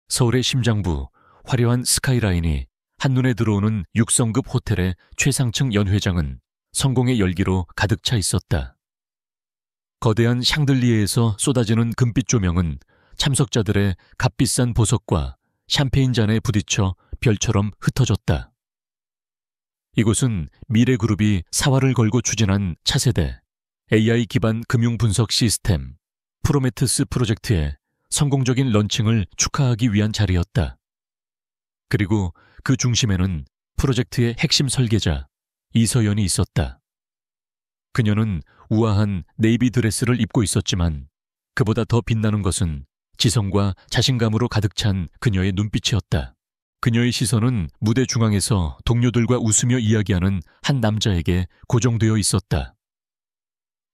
서울의 심장부, 화려한 스카이라인이 한눈에 들어오는 6성급 호텔의 최상층 연회장은 성공의 열기로 가득 차 있었다. 거대한 샹들리에에서 쏟아지는 금빛 조명은 참석자들의 값비싼 보석과 샴페인 잔에 부딪혀 별처럼 흩어졌다. 이곳은 미래그룹이 사활을 걸고 추진한 차세대 AI 기반 금융 분석 시스템 프로메테스 프로젝트의 성공적인 런칭을 축하하기 위한 자리였다. 그리고 그 중심에는 프로젝트의 핵심 설계자 이서연이 있었다. 그녀는 우아한 네이비 드레스를 입고 있었지만 그보다 더 빛나는 것은 지성과 자신감으로 가득 찬 그녀의 눈빛이었다. 그녀의 시선은 무대 중앙에서 동료들과 웃으며 이야기하는 한 남자에게 고정되어 있었다.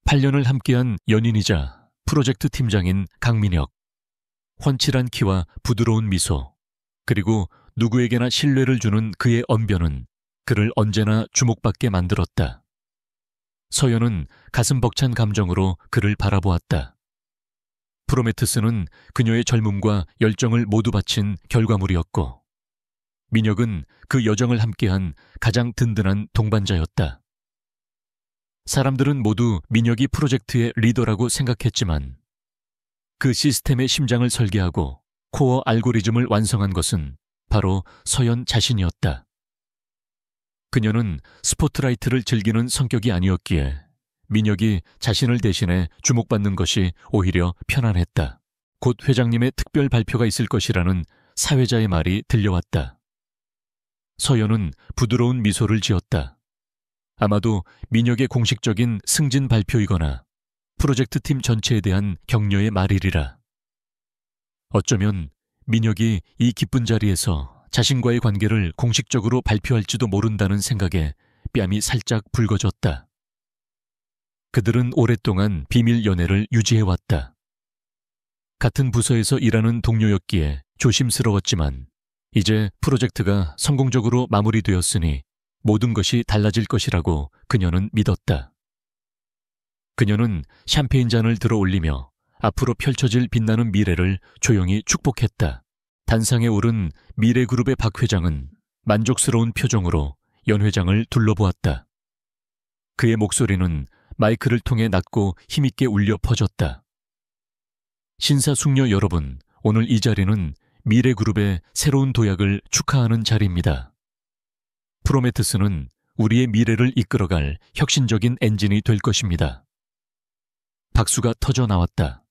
8년을 함께한 연인이자 프로젝트 팀장인 강민혁. 훤칠한 키와 부드러운 미소, 그리고 누구에게나 신뢰를 주는 그의 언변은 그를 언제나 주목받게 만들었다. 서연은 가슴 벅찬 감정으로 그를 바라보았다. 프로메테스는 그녀의 젊음과 열정을 모두 바친 결과물이었고, 민혁은 그 여정을 함께한 가장 든든한 동반자였다. 사람들은 모두 민혁이 프로젝트의 리더라고 생각했지만 그 시스템의 심장을 설계하고 코어 알고리즘을 완성한 것은 바로 서연 자신이었다. 그녀는 스포트라이트를 즐기는 성격이 아니었기에 민혁이 자신을 대신해 주목받는 것이 오히려 편안했다. 곧 회장님의 특별 발표가 있을 것이라는 사회자의 말이 들려왔다. 서연은 부드러운 미소를 지었다. 아마도 민혁의 공식적인 승진 발표이거나 프로젝트 팀 전체에 대한 격려의 말이리라. 어쩌면 민혁이 이 기쁜 자리에서 자신과의 관계를 공식적으로 발표할지도 모른다는 생각에 뺨이 살짝 붉어졌다. 그들은 오랫동안 비밀 연애를 유지해왔다. 같은 부서에서 일하는 동료였기에 조심스러웠지만 이제 프로젝트가 성공적으로 마무리되었으니 모든 것이 달라질 것이라고 그녀는 믿었다. 그녀는 샴페인 잔을 들어 올리며 앞으로 펼쳐질 빛나는 미래를 조용히 축복했다. 단상에 오른 미래그룹의 박 회장은 만족스러운 표정으로 연 회장을 둘러보았다. 그의 목소리는 마이크를 통해 낮고 힘있게 울려 퍼졌다. 신사숙녀 여러분, 오늘 이 자리는 미래그룹의 새로운 도약을 축하하는 자리입니다. 프로메테스는 우리의 미래를 이끌어갈 혁신적인 엔진이 될 것입니다. 박수가 터져 나왔다.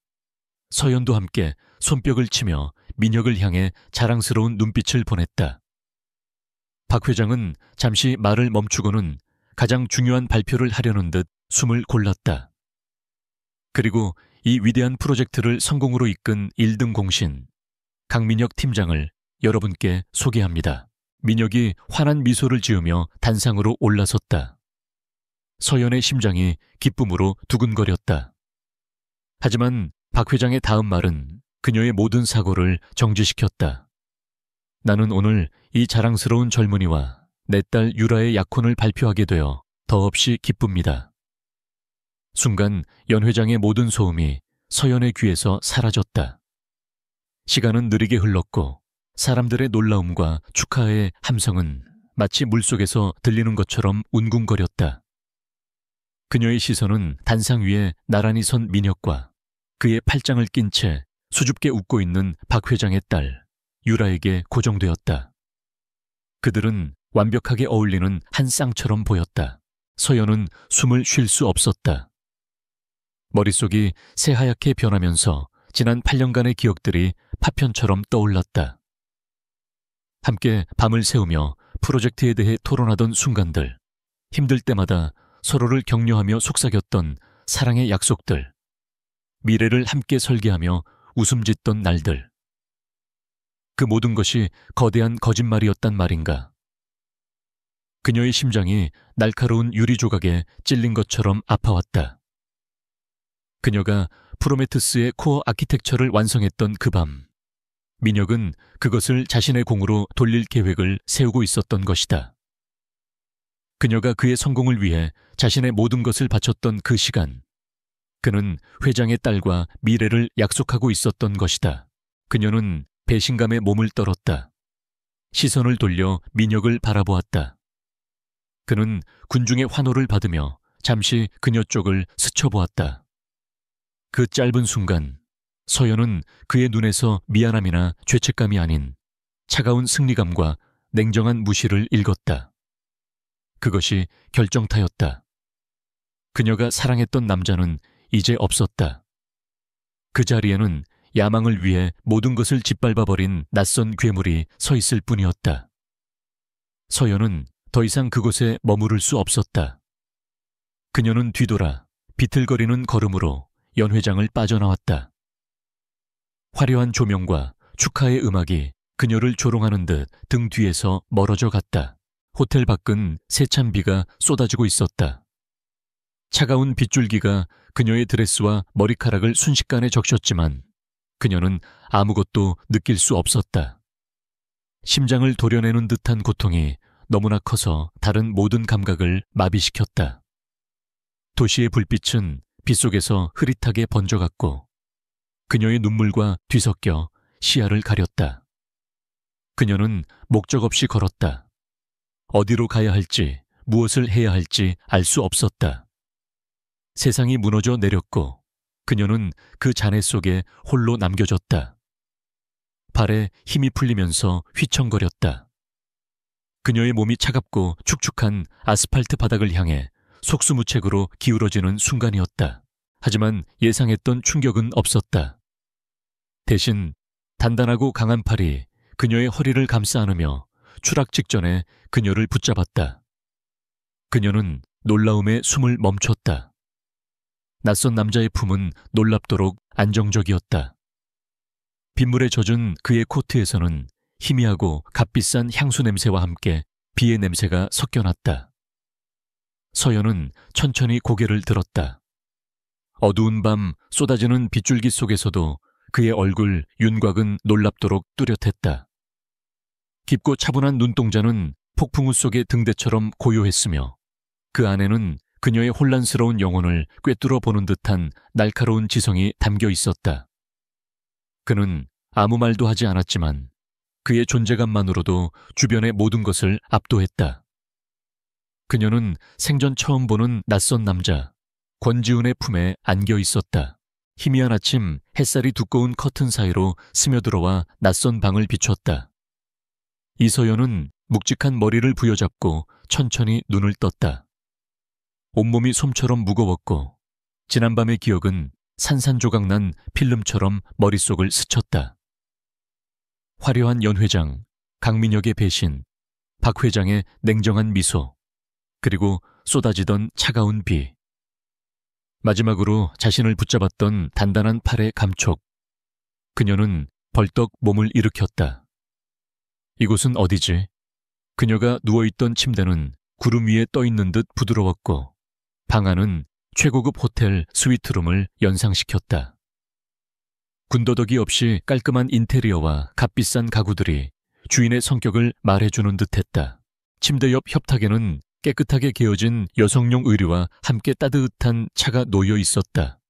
서연도 함께 손뼉을 치며 민혁을 향해 자랑스러운 눈빛을 보냈다. 박 회장은 잠시 말을 멈추고는 가장 중요한 발표를 하려는 듯 숨을 골랐다. 그리고 이 위대한 프로젝트를 성공으로 이끈 1등 공신 강민혁 팀장을 여러분께 소개합니다. 민혁이 환한 미소를 지으며 단상으로 올라섰다. 서연의 심장이 기쁨으로 두근거렸다. 하지만 박 회장의 다음 말은 그녀의 모든 사고를 정지시켰다. 나는 오늘 이 자랑스러운 젊은이와 내 딸 유라의 약혼을 발표하게 되어 더없이 기쁩니다. 순간 연 회장의 모든 소음이 서연의 귀에서 사라졌다. 시간은 느리게 흘렀고 사람들의 놀라움과 축하의 함성은 마치 물속에서 들리는 것처럼 운궁거렸다. 그녀의 시선은 단상 위에 나란히 선 민혁과 그의 팔짱을 낀 채 수줍게 웃고 있는 박 회장의 딸 유라에게 고정되었다. 그들은 완벽하게 어울리는 한 쌍처럼 보였다. 서연은 숨을 쉴 수 없었다. 머릿속이 새하얗게 변하면서 지난 8년간의 기억들이 파편처럼 떠올랐다. 함께 밤을 새우며 프로젝트에 대해 토론하던 순간들, 힘들 때마다 서로를 격려하며 속삭였던 사랑의 약속들, 미래를 함께 설계하며 웃음 짓던 날들. 그 모든 것이 거대한 거짓말이었단 말인가. 그녀의 심장이 날카로운 유리 조각에 찔린 것처럼 아파왔다. 그녀가 프로메테스의 코어 아키텍처를 완성했던 그 밤, 민혁은 그것을 자신의 공으로 돌릴 계획을 세우고 있었던 것이다. 그녀가 그의 성공을 위해 자신의 모든 것을 바쳤던 그 시간, 그는 회장의 딸과 미래를 약속하고 있었던 것이다. 그녀는 배신감에 몸을 떨었다. 시선을 돌려 민혁을 바라보았다. 그는 군중의 환호를 받으며 잠시 그녀 쪽을 스쳐보았다. 그 짧은 순간 서연은 그의 눈에서 미안함이나 죄책감이 아닌 차가운 승리감과 냉정한 무시를 읽었다. 그것이 결정타였다. 그녀가 사랑했던 남자는 이제 없었다. 그 자리에는 야망을 위해 모든 것을 짓밟아버린 낯선 괴물이 서 있을 뿐이었다. 서연은 더 이상 그곳에 머무를 수 없었다. 그녀는 뒤돌아 비틀거리는 걸음으로 연회장을 빠져나왔다. 화려한 조명과 축하의 음악이 그녀를 조롱하는 듯 등 뒤에서 멀어져 갔다. 호텔 밖은 세찬 비가 쏟아지고 있었다. 차가운 빗줄기가 그녀의 드레스와 머리카락을 순식간에 적셨지만 그녀는 아무것도 느낄 수 없었다. 심장을 도려내는 듯한 고통이 너무나 커서 다른 모든 감각을 마비시켰다. 도시의 불빛은 빗속에서 흐릿하게 번져갔고 그녀의 눈물과 뒤섞여 시야를 가렸다. 그녀는 목적 없이 걸었다. 어디로 가야 할지, 무엇을 해야 할지 알 수 없었다. 세상이 무너져 내렸고 그녀는 그 잔해 속에 홀로 남겨졌다. 발에 힘이 풀리면서 휘청거렸다. 그녀의 몸이 차갑고 축축한 아스팔트 바닥을 향해 속수무책으로 기울어지는 순간이었다. 하지만 예상했던 충격은 없었다. 대신 단단하고 강한 팔이 그녀의 허리를 감싸 안으며 추락 직전에 그녀를 붙잡았다. 그녀는 놀라움에 숨을 멈췄다. 낯선 남자의 품은 놀랍도록 안정적이었다. 빗물에 젖은 그의 코트에서는 희미하고 값비싼 향수 냄새와 함께 비의 냄새가 섞여났다. 서연은 천천히 고개를 들었다. 어두운 밤 쏟아지는 빗줄기 속에서도 그의 얼굴 윤곽은 놀랍도록 뚜렷했다. 깊고 차분한 눈동자는 폭풍우 속의 등대처럼 고요했으며 그 안에는 그녀의 혼란스러운 영혼을 꿰뚫어 보는 듯한 날카로운 지성이 담겨 있었다. 그는 아무 말도 하지 않았지만 그의 존재감만으로도 주변의 모든 것을 압도했다. 그녀는 생전 처음 보는 낯선 남자, 권지훈의 품에 안겨 있었다. 희미한 아침 햇살이 두꺼운 커튼 사이로 스며들어와 낯선 방을 비췄다. 이서연은 묵직한 머리를 부여잡고 천천히 눈을 떴다. 온몸이 솜처럼 무거웠고 지난밤의 기억은 산산조각난 필름처럼 머릿속을 스쳤다. 화려한 연회장, 강민혁의 배신, 박 회장의 냉정한 미소, 그리고 쏟아지던 차가운 비. 마지막으로 자신을 붙잡았던 단단한 팔의 감촉. 그녀는 벌떡 몸을 일으켰다. 이곳은 어디지? 그녀가 누워있던 침대는 구름 위에 떠있는 듯 부드러웠고 방 안은 최고급 호텔 스위트룸을 연상시켰다. 군더더기 없이 깔끔한 인테리어와 값비싼 가구들이 주인의 성격을 말해주는 듯했다. 침대 옆 협탁에는 깨끗하게 개어진 여성용 의류와 함께 따뜻한 차가 놓여 있었다.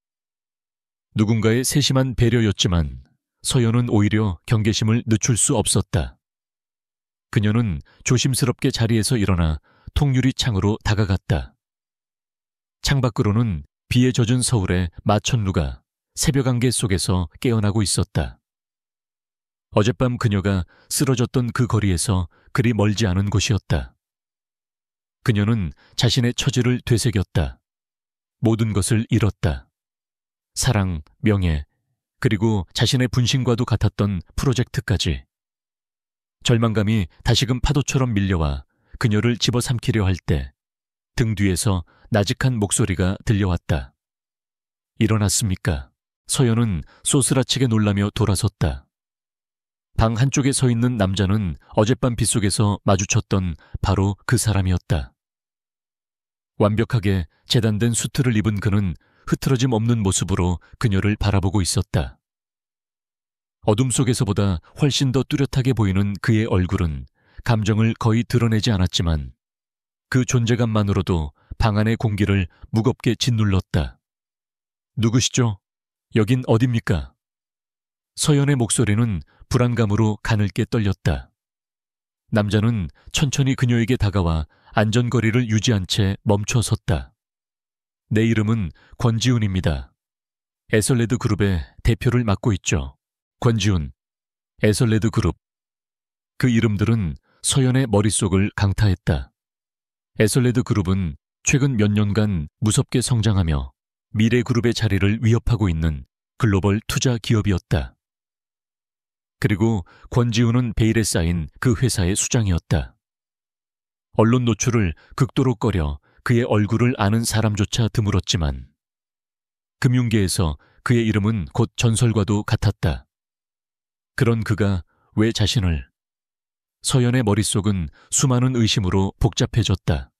누군가의 세심한 배려였지만 서연은 오히려 경계심을 늦출 수 없었다. 그녀는 조심스럽게 자리에서 일어나 통유리 창으로 다가갔다. 창밖으로는 비에 젖은 서울의 마천루가 새벽 안개 속에서 깨어나고 있었다. 어젯밤 그녀가 쓰러졌던 그 거리에서 그리 멀지 않은 곳이었다. 그녀는 자신의 처지를 되새겼다. 모든 것을 잃었다. 사랑, 명예, 그리고 자신의 분신과도 같았던 프로젝트까지. 절망감이 다시금 파도처럼 밀려와 그녀를 집어삼키려 할 때 등 뒤에서 나직한 목소리가 들려왔다. 일어났습니까? 서연은 소스라치게 놀라며 돌아섰다. 방 한쪽에 서 있는 남자는 어젯밤 빗속에서 마주쳤던 바로 그 사람이었다. 완벽하게 재단된 수트를 입은 그는 흐트러짐 없는 모습으로 그녀를 바라보고 있었다. 어둠 속에서보다 훨씬 더 뚜렷하게 보이는 그의 얼굴은 감정을 거의 드러내지 않았지만 그 존재감만으로도 방 안의 공기를 무겁게 짓눌렀다. 누구시죠? 여긴 어딥니까? 서연의 목소리는 불안감으로 가늘게 떨렸다. 남자는 천천히 그녀에게 다가와 안전거리를 유지한 채 멈춰 섰다. 내 이름은 권지훈입니다. 에설레드 그룹의 대표를 맡고 있죠. 권지훈, 에설레드 그룹. 그 이름들은 서연의 머릿속을 강타했다. 에설레드 그룹은 최근 몇 년간 무섭게 성장하며 미래그룹의 자리를 위협하고 있는 글로벌 투자 기업이었다. 그리고 권지훈은 베일에 쌓인 그 회사의 수장이었다. 언론 노출을 극도로 꺼려 그의 얼굴을 아는 사람조차 드물었지만 금융계에서 그의 이름은 곧 전설과도 같았다. 그런 그가 왜 자신을... 서연의 머릿속은 수많은 의심으로 복잡해졌다.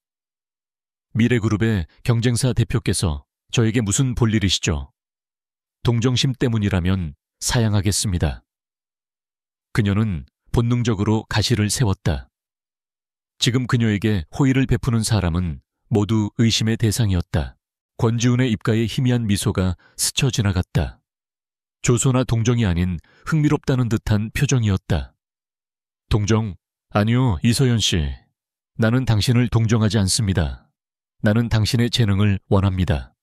미래그룹의 경쟁사 대표께서 저에게 무슨 볼일이시죠? 동정심 때문이라면 사양하겠습니다. 그녀는 본능적으로 가시를 세웠다. 지금 그녀에게 호의를 베푸는 사람은 모두 의심의 대상이었다. 권지훈의 입가에 희미한 미소가 스쳐 지나갔다. 조소나 동정이 아닌 흥미롭다는 듯한 표정이었다. 동정? 아니요, 이서연 씨. 나는 당신을 동정하지 않습니다. 나는 당신의 재능을 원합니다.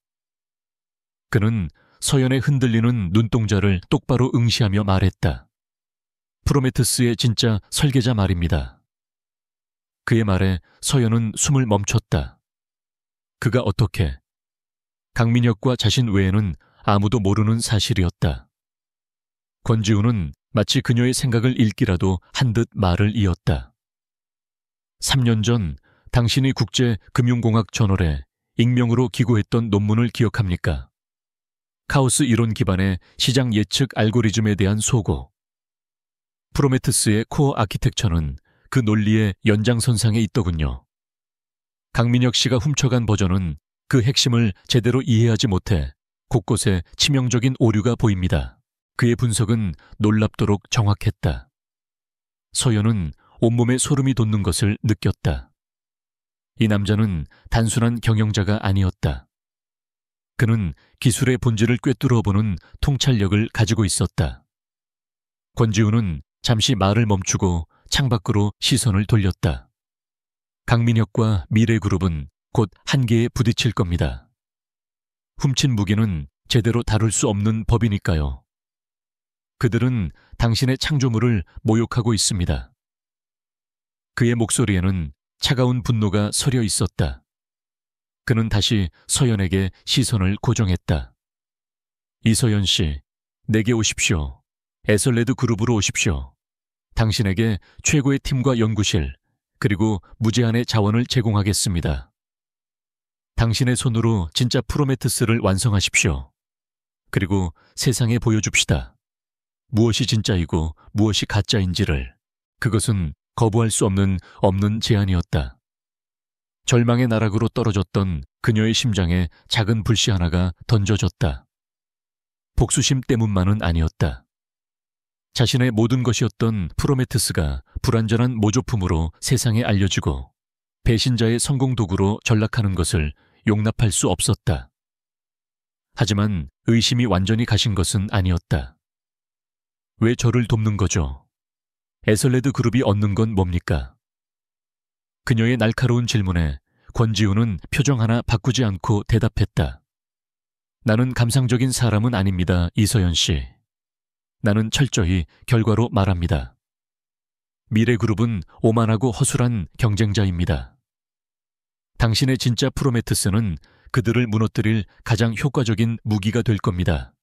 그는 서연의 흔들리는 눈동자를 똑바로 응시하며 말했다. 프로메테스의 진짜 설계자 말입니다. 그의 말에 서연은 숨을 멈췄다. 그가 어떻게... 강민혁과 자신 외에는 아무도 모르는 사실이었다. 권지훈은 마치 그녀의 생각을 읽기라도 한 듯 말을 이었다. 3년 전 당신이 국제금융공학저널에 익명으로 기고했던 논문을 기억합니까? 카오스 이론 기반의 시장 예측 알고리즘에 대한 소고. 프로메테스의 코어 아키텍처는 그 논리의 연장선상에 있더군요. 강민혁 씨가 훔쳐간 버전은 그 핵심을 제대로 이해하지 못해 곳곳에 치명적인 오류가 보입니다. 그의 분석은 놀랍도록 정확했다. 서연은 온몸에 소름이 돋는 것을 느꼈다. 이 남자는 단순한 경영자가 아니었다. 그는 기술의 본질을 꿰뚫어보는 통찰력을 가지고 있었다. 권지훈은 잠시 말을 멈추고 창밖으로 시선을 돌렸다. 강민혁과 미래그룹은 곧 한계에 부딪힐 겁니다. 훔친 무기는 제대로 다룰 수 없는 법이니까요. 그들은 당신의 창조물을 모욕하고 있습니다. 그의 목소리에는 차가운 분노가 서려 있었다. 그는 다시 서연에게 시선을 고정했다. 이서연 씨, 내게 오십시오. 에설레드 그룹으로 오십시오. 당신에게 최고의 팀과 연구실, 그리고 무제한의 자원을 제공하겠습니다. 당신의 손으로 진짜 프로메테스를 완성하십시오. 그리고 세상에 보여줍시다. 무엇이 진짜이고 무엇이 가짜인지를. 그것은 거부할 수 없는 제안이었다. 절망의 나락으로 떨어졌던 그녀의 심장에 작은 불씨 하나가 던져졌다. 복수심 때문만은 아니었다. 자신의 모든 것이었던 프로메테스가 불완전한 모조품으로 세상에 알려지고 배신자의 성공 도구로 전락하는 것을 용납할 수 없었다. 하지만 의심이 완전히 가신 것은 아니었다. 왜 저를 돕는 거죠? 에설레드 그룹이 얻는 건 뭡니까? 그녀의 날카로운 질문에 권지훈은 표정 하나 바꾸지 않고 대답했다. 나는 감상적인 사람은 아닙니다, 이서연 씨. 나는 철저히 결과로 말합니다. 미래그룹은 오만하고 허술한 경쟁자입니다. 당신의 진짜 프로메테스는 그들을 무너뜨릴 가장 효과적인 무기가 될 겁니다.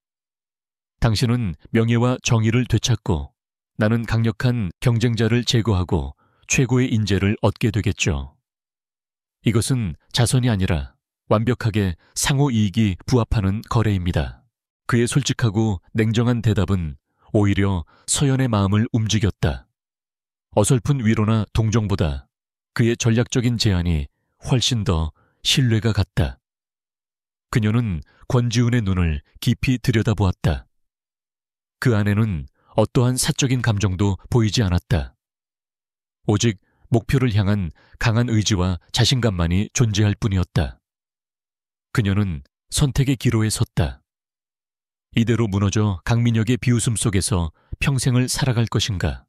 당신은 명예와 정의를 되찾고 나는 강력한 경쟁자를 제거하고 최고의 인재를 얻게 되겠죠. 이것은 자선이 아니라 완벽하게 상호 이익이 부합하는 거래입니다. 그의 솔직하고 냉정한 대답은 오히려 서연의 마음을 움직였다. 어설픈 위로나 동정보다 그의 전략적인 제안이 훨씬 더 신뢰가 갔다. 그녀는 권지훈의 눈을 깊이 들여다보았다. 그 안에는 어떠한 사적인 감정도 보이지 않았다. 오직 목표를 향한 강한 의지와 자신감만이 존재할 뿐이었다. 그녀는 선택의 기로에 섰다. 이대로 무너져 강민혁의 비웃음 속에서 평생을 살아갈 것인가?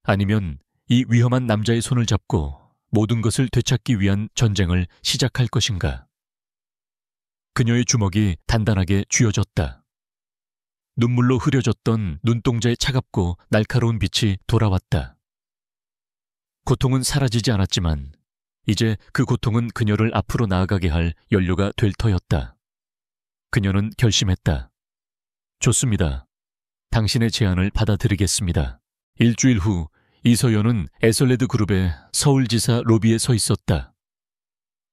아니면 이 위험한 남자의 손을 잡고 모든 것을 되찾기 위한 전쟁을 시작할 것인가? 그녀의 주먹이 단단하게 쥐어졌다. 눈물로 흐려졌던 눈동자의 차갑고 날카로운 빛이 돌아왔다. 고통은 사라지지 않았지만 이제 그 고통은 그녀를 앞으로 나아가게 할 연료가 될 터였다. 그녀는 결심했다. 좋습니다. 당신의 제안을 받아들이겠습니다. 일주일 후 이서연은 에설레드 그룹의 서울지사 로비에 서 있었다.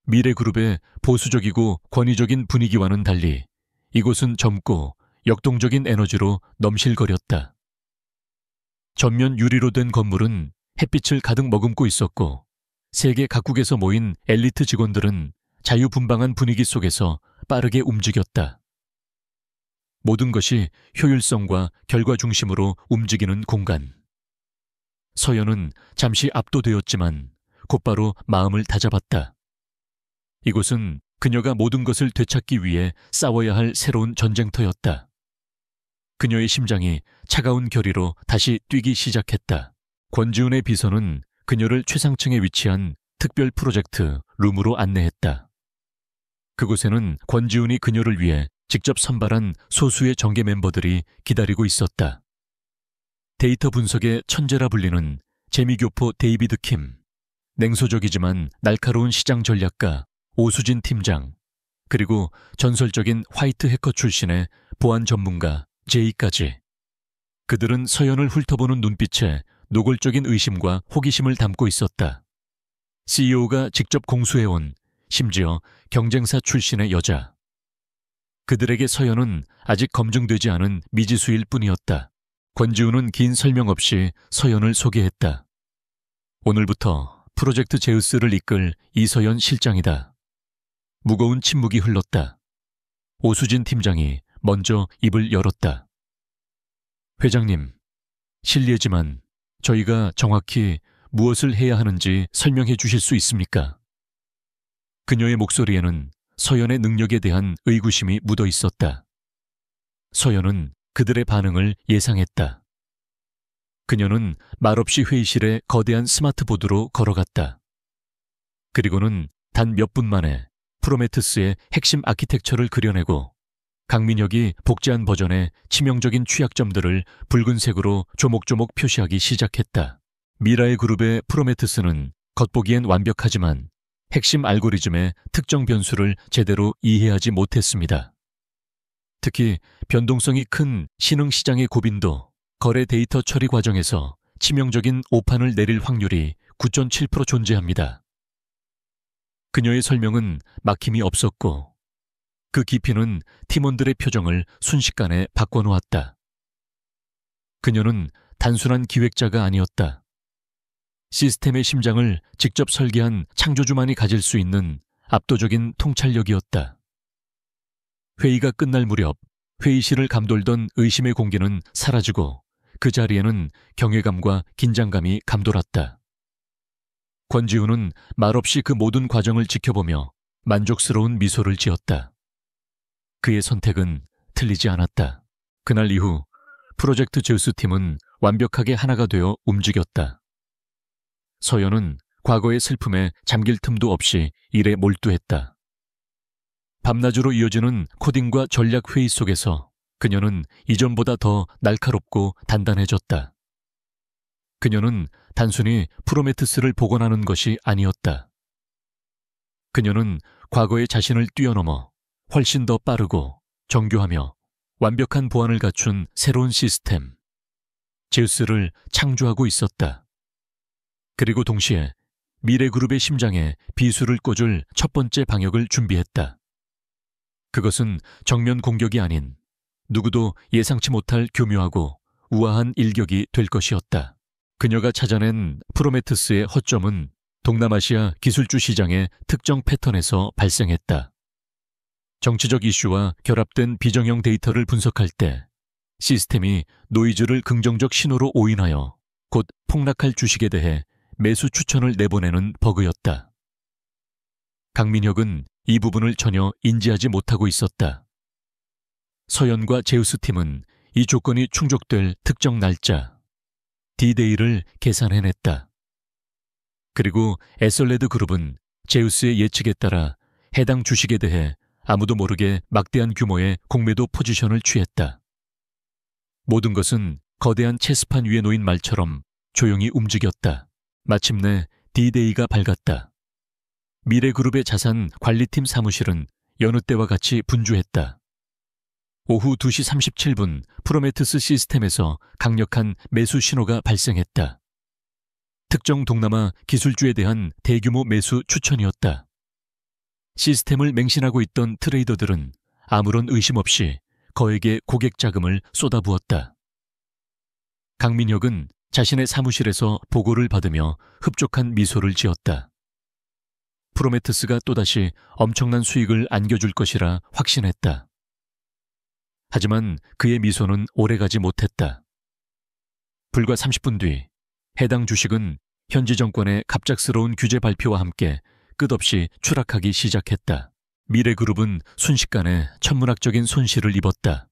미래그룹의 보수적이고 권위적인 분위기와는 달리 이곳은 젊고 역동적인 에너지로 넘실거렸다. 전면 유리로 된 건물은 햇빛을 가득 머금고 있었고 세계 각국에서 모인 엘리트 직원들은 자유분방한 분위기 속에서 빠르게 움직였다. 모든 것이 효율성과 결과 중심으로 움직이는 공간. 서연은 잠시 압도되었지만 곧바로 마음을 다잡았다. 이곳은 그녀가 모든 것을 되찾기 위해 싸워야 할 새로운 전쟁터였다. 그녀의 심장이 차가운 결의로 다시 뛰기 시작했다. 권지훈의 비서는 그녀를 최상층에 위치한 특별 프로젝트 룸으로 안내했다. 그곳에는 권지훈이 그녀를 위해 직접 선발한 소수의 정계 멤버들이 기다리고 있었다. 데이터 분석의 천재라 불리는 재미교포 데이비드 킴, 냉소적이지만 날카로운 시장 전략가 오수진 팀장, 그리고 전설적인 화이트 해커 출신의 보안 전문가 제이까지. 그들은 서연을 훑어보는 눈빛에 노골적인 의심과 호기심을 담고 있었다. CEO가 직접 공수해온 심지어 경쟁사 출신의 여자. 그들에게 서연은 아직 검증되지 않은 미지수일 뿐이었다. 권지훈은 긴 설명 없이 서연을 소개했다. 오늘부터 프로젝트 제우스를 이끌 이서연 실장이다. 무거운 침묵이 흘렀다. 오수진 팀장이 먼저 입을 열었다. 회장님, 실례지만 저희가 정확히 무엇을 해야 하는지 설명해 주실 수 있습니까? 그녀의 목소리에는 서연의 능력에 대한 의구심이 묻어 있었다. 서연은 그들의 반응을 예상했다. 그녀는 말없이 회의실에 거대한 스마트보드로 걸어갔다. 그리고는 단 몇 분 만에 프로메테스의 핵심 아키텍처를 그려내고 강민혁이 복제한 버전의 치명적인 취약점들을 붉은색으로 조목조목 표시하기 시작했다. 미라의 그룹의 프로메테스는 겉보기엔 완벽하지만 핵심 알고리즘의 특정 변수를 제대로 이해하지 못했습니다. 특히 변동성이 큰 신흥시장의 고빈도 거래 데이터 처리 과정에서 치명적인 오판을 내릴 확률이 9.7% 존재합니다. 그녀의 설명은 막힘이 없었고 그 깊이는 팀원들의 표정을 순식간에 바꿔놓았다. 그녀는 단순한 기획자가 아니었다. 시스템의 심장을 직접 설계한 창조주만이 가질 수 있는 압도적인 통찰력이었다. 회의가 끝날 무렵 회의실을 감돌던 의심의 공기는 사라지고 그 자리에는 경외감과 긴장감이 감돌았다. 권지훈은 말없이 그 모든 과정을 지켜보며 만족스러운 미소를 지었다. 그의 선택은 틀리지 않았다. 그날 이후 프로젝트 제우스 팀은 완벽하게 하나가 되어 움직였다. 서연은 과거의 슬픔에 잠길 틈도 없이 일에 몰두했다. 밤낮으로 이어지는 코딩과 전략 회의 속에서 그녀는 이전보다 더 날카롭고 단단해졌다. 그녀는 단순히 프로메테스를 복원하는 것이 아니었다. 그녀는 과거의 자신을 뛰어넘어 훨씬 더 빠르고 정교하며 완벽한 보안을 갖춘 새로운 시스템, 제우스를 창조하고 있었다. 그리고 동시에 미래그룹의 심장에 비수를 꽂을 첫 번째 방역을 준비했다. 그것은 정면 공격이 아닌 누구도 예상치 못할 교묘하고 우아한 일격이 될 것이었다. 그녀가 찾아낸 프로메테스의 허점은 동남아시아 기술주 시장의 특정 패턴에서 발생했다. 정치적 이슈와 결합된 비정형 데이터를 분석할 때 시스템이 노이즈를 긍정적 신호로 오인하여 곧 폭락할 주식에 대해 매수 추천을 내보내는 버그였다. 강민혁은 이 부분을 전혀 인지하지 못하고 있었다. 서연과 제우스 팀은 이 조건이 충족될 특정 날짜, D-Day를 계산해냈다. 그리고 에설레드 그룹은 제우스의 예측에 따라 해당 주식에 대해 아무도 모르게 막대한 규모의 공매도 포지션을 취했다. 모든 것은 거대한 체스판 위에 놓인 말처럼 조용히 움직였다. 마침내 D-Day가 밝았다. 미래그룹의 자산 관리팀 사무실은 여느 때와 같이 분주했다. 오후 2시 37분 프로메테우스 시스템에서 강력한 매수 신호가 발생했다. 특정 동남아 기술주에 대한 대규모 매수 추천이었다. 시스템을 맹신하고 있던 트레이더들은 아무런 의심 없이 거액의 고객 자금을 쏟아부었다. 강민혁은 자신의 사무실에서 보고를 받으며 흡족한 미소를 지었다. 프로메테우스가 또다시 엄청난 수익을 안겨줄 것이라 확신했다. 하지만 그의 미소는 오래가지 못했다. 불과 30분 뒤 해당 주식은 현지 정권의 갑작스러운 규제 발표와 함께 끝없이 추락하기 시작했다. 미래그룹은 순식간에 천문학적인 손실을 입었다.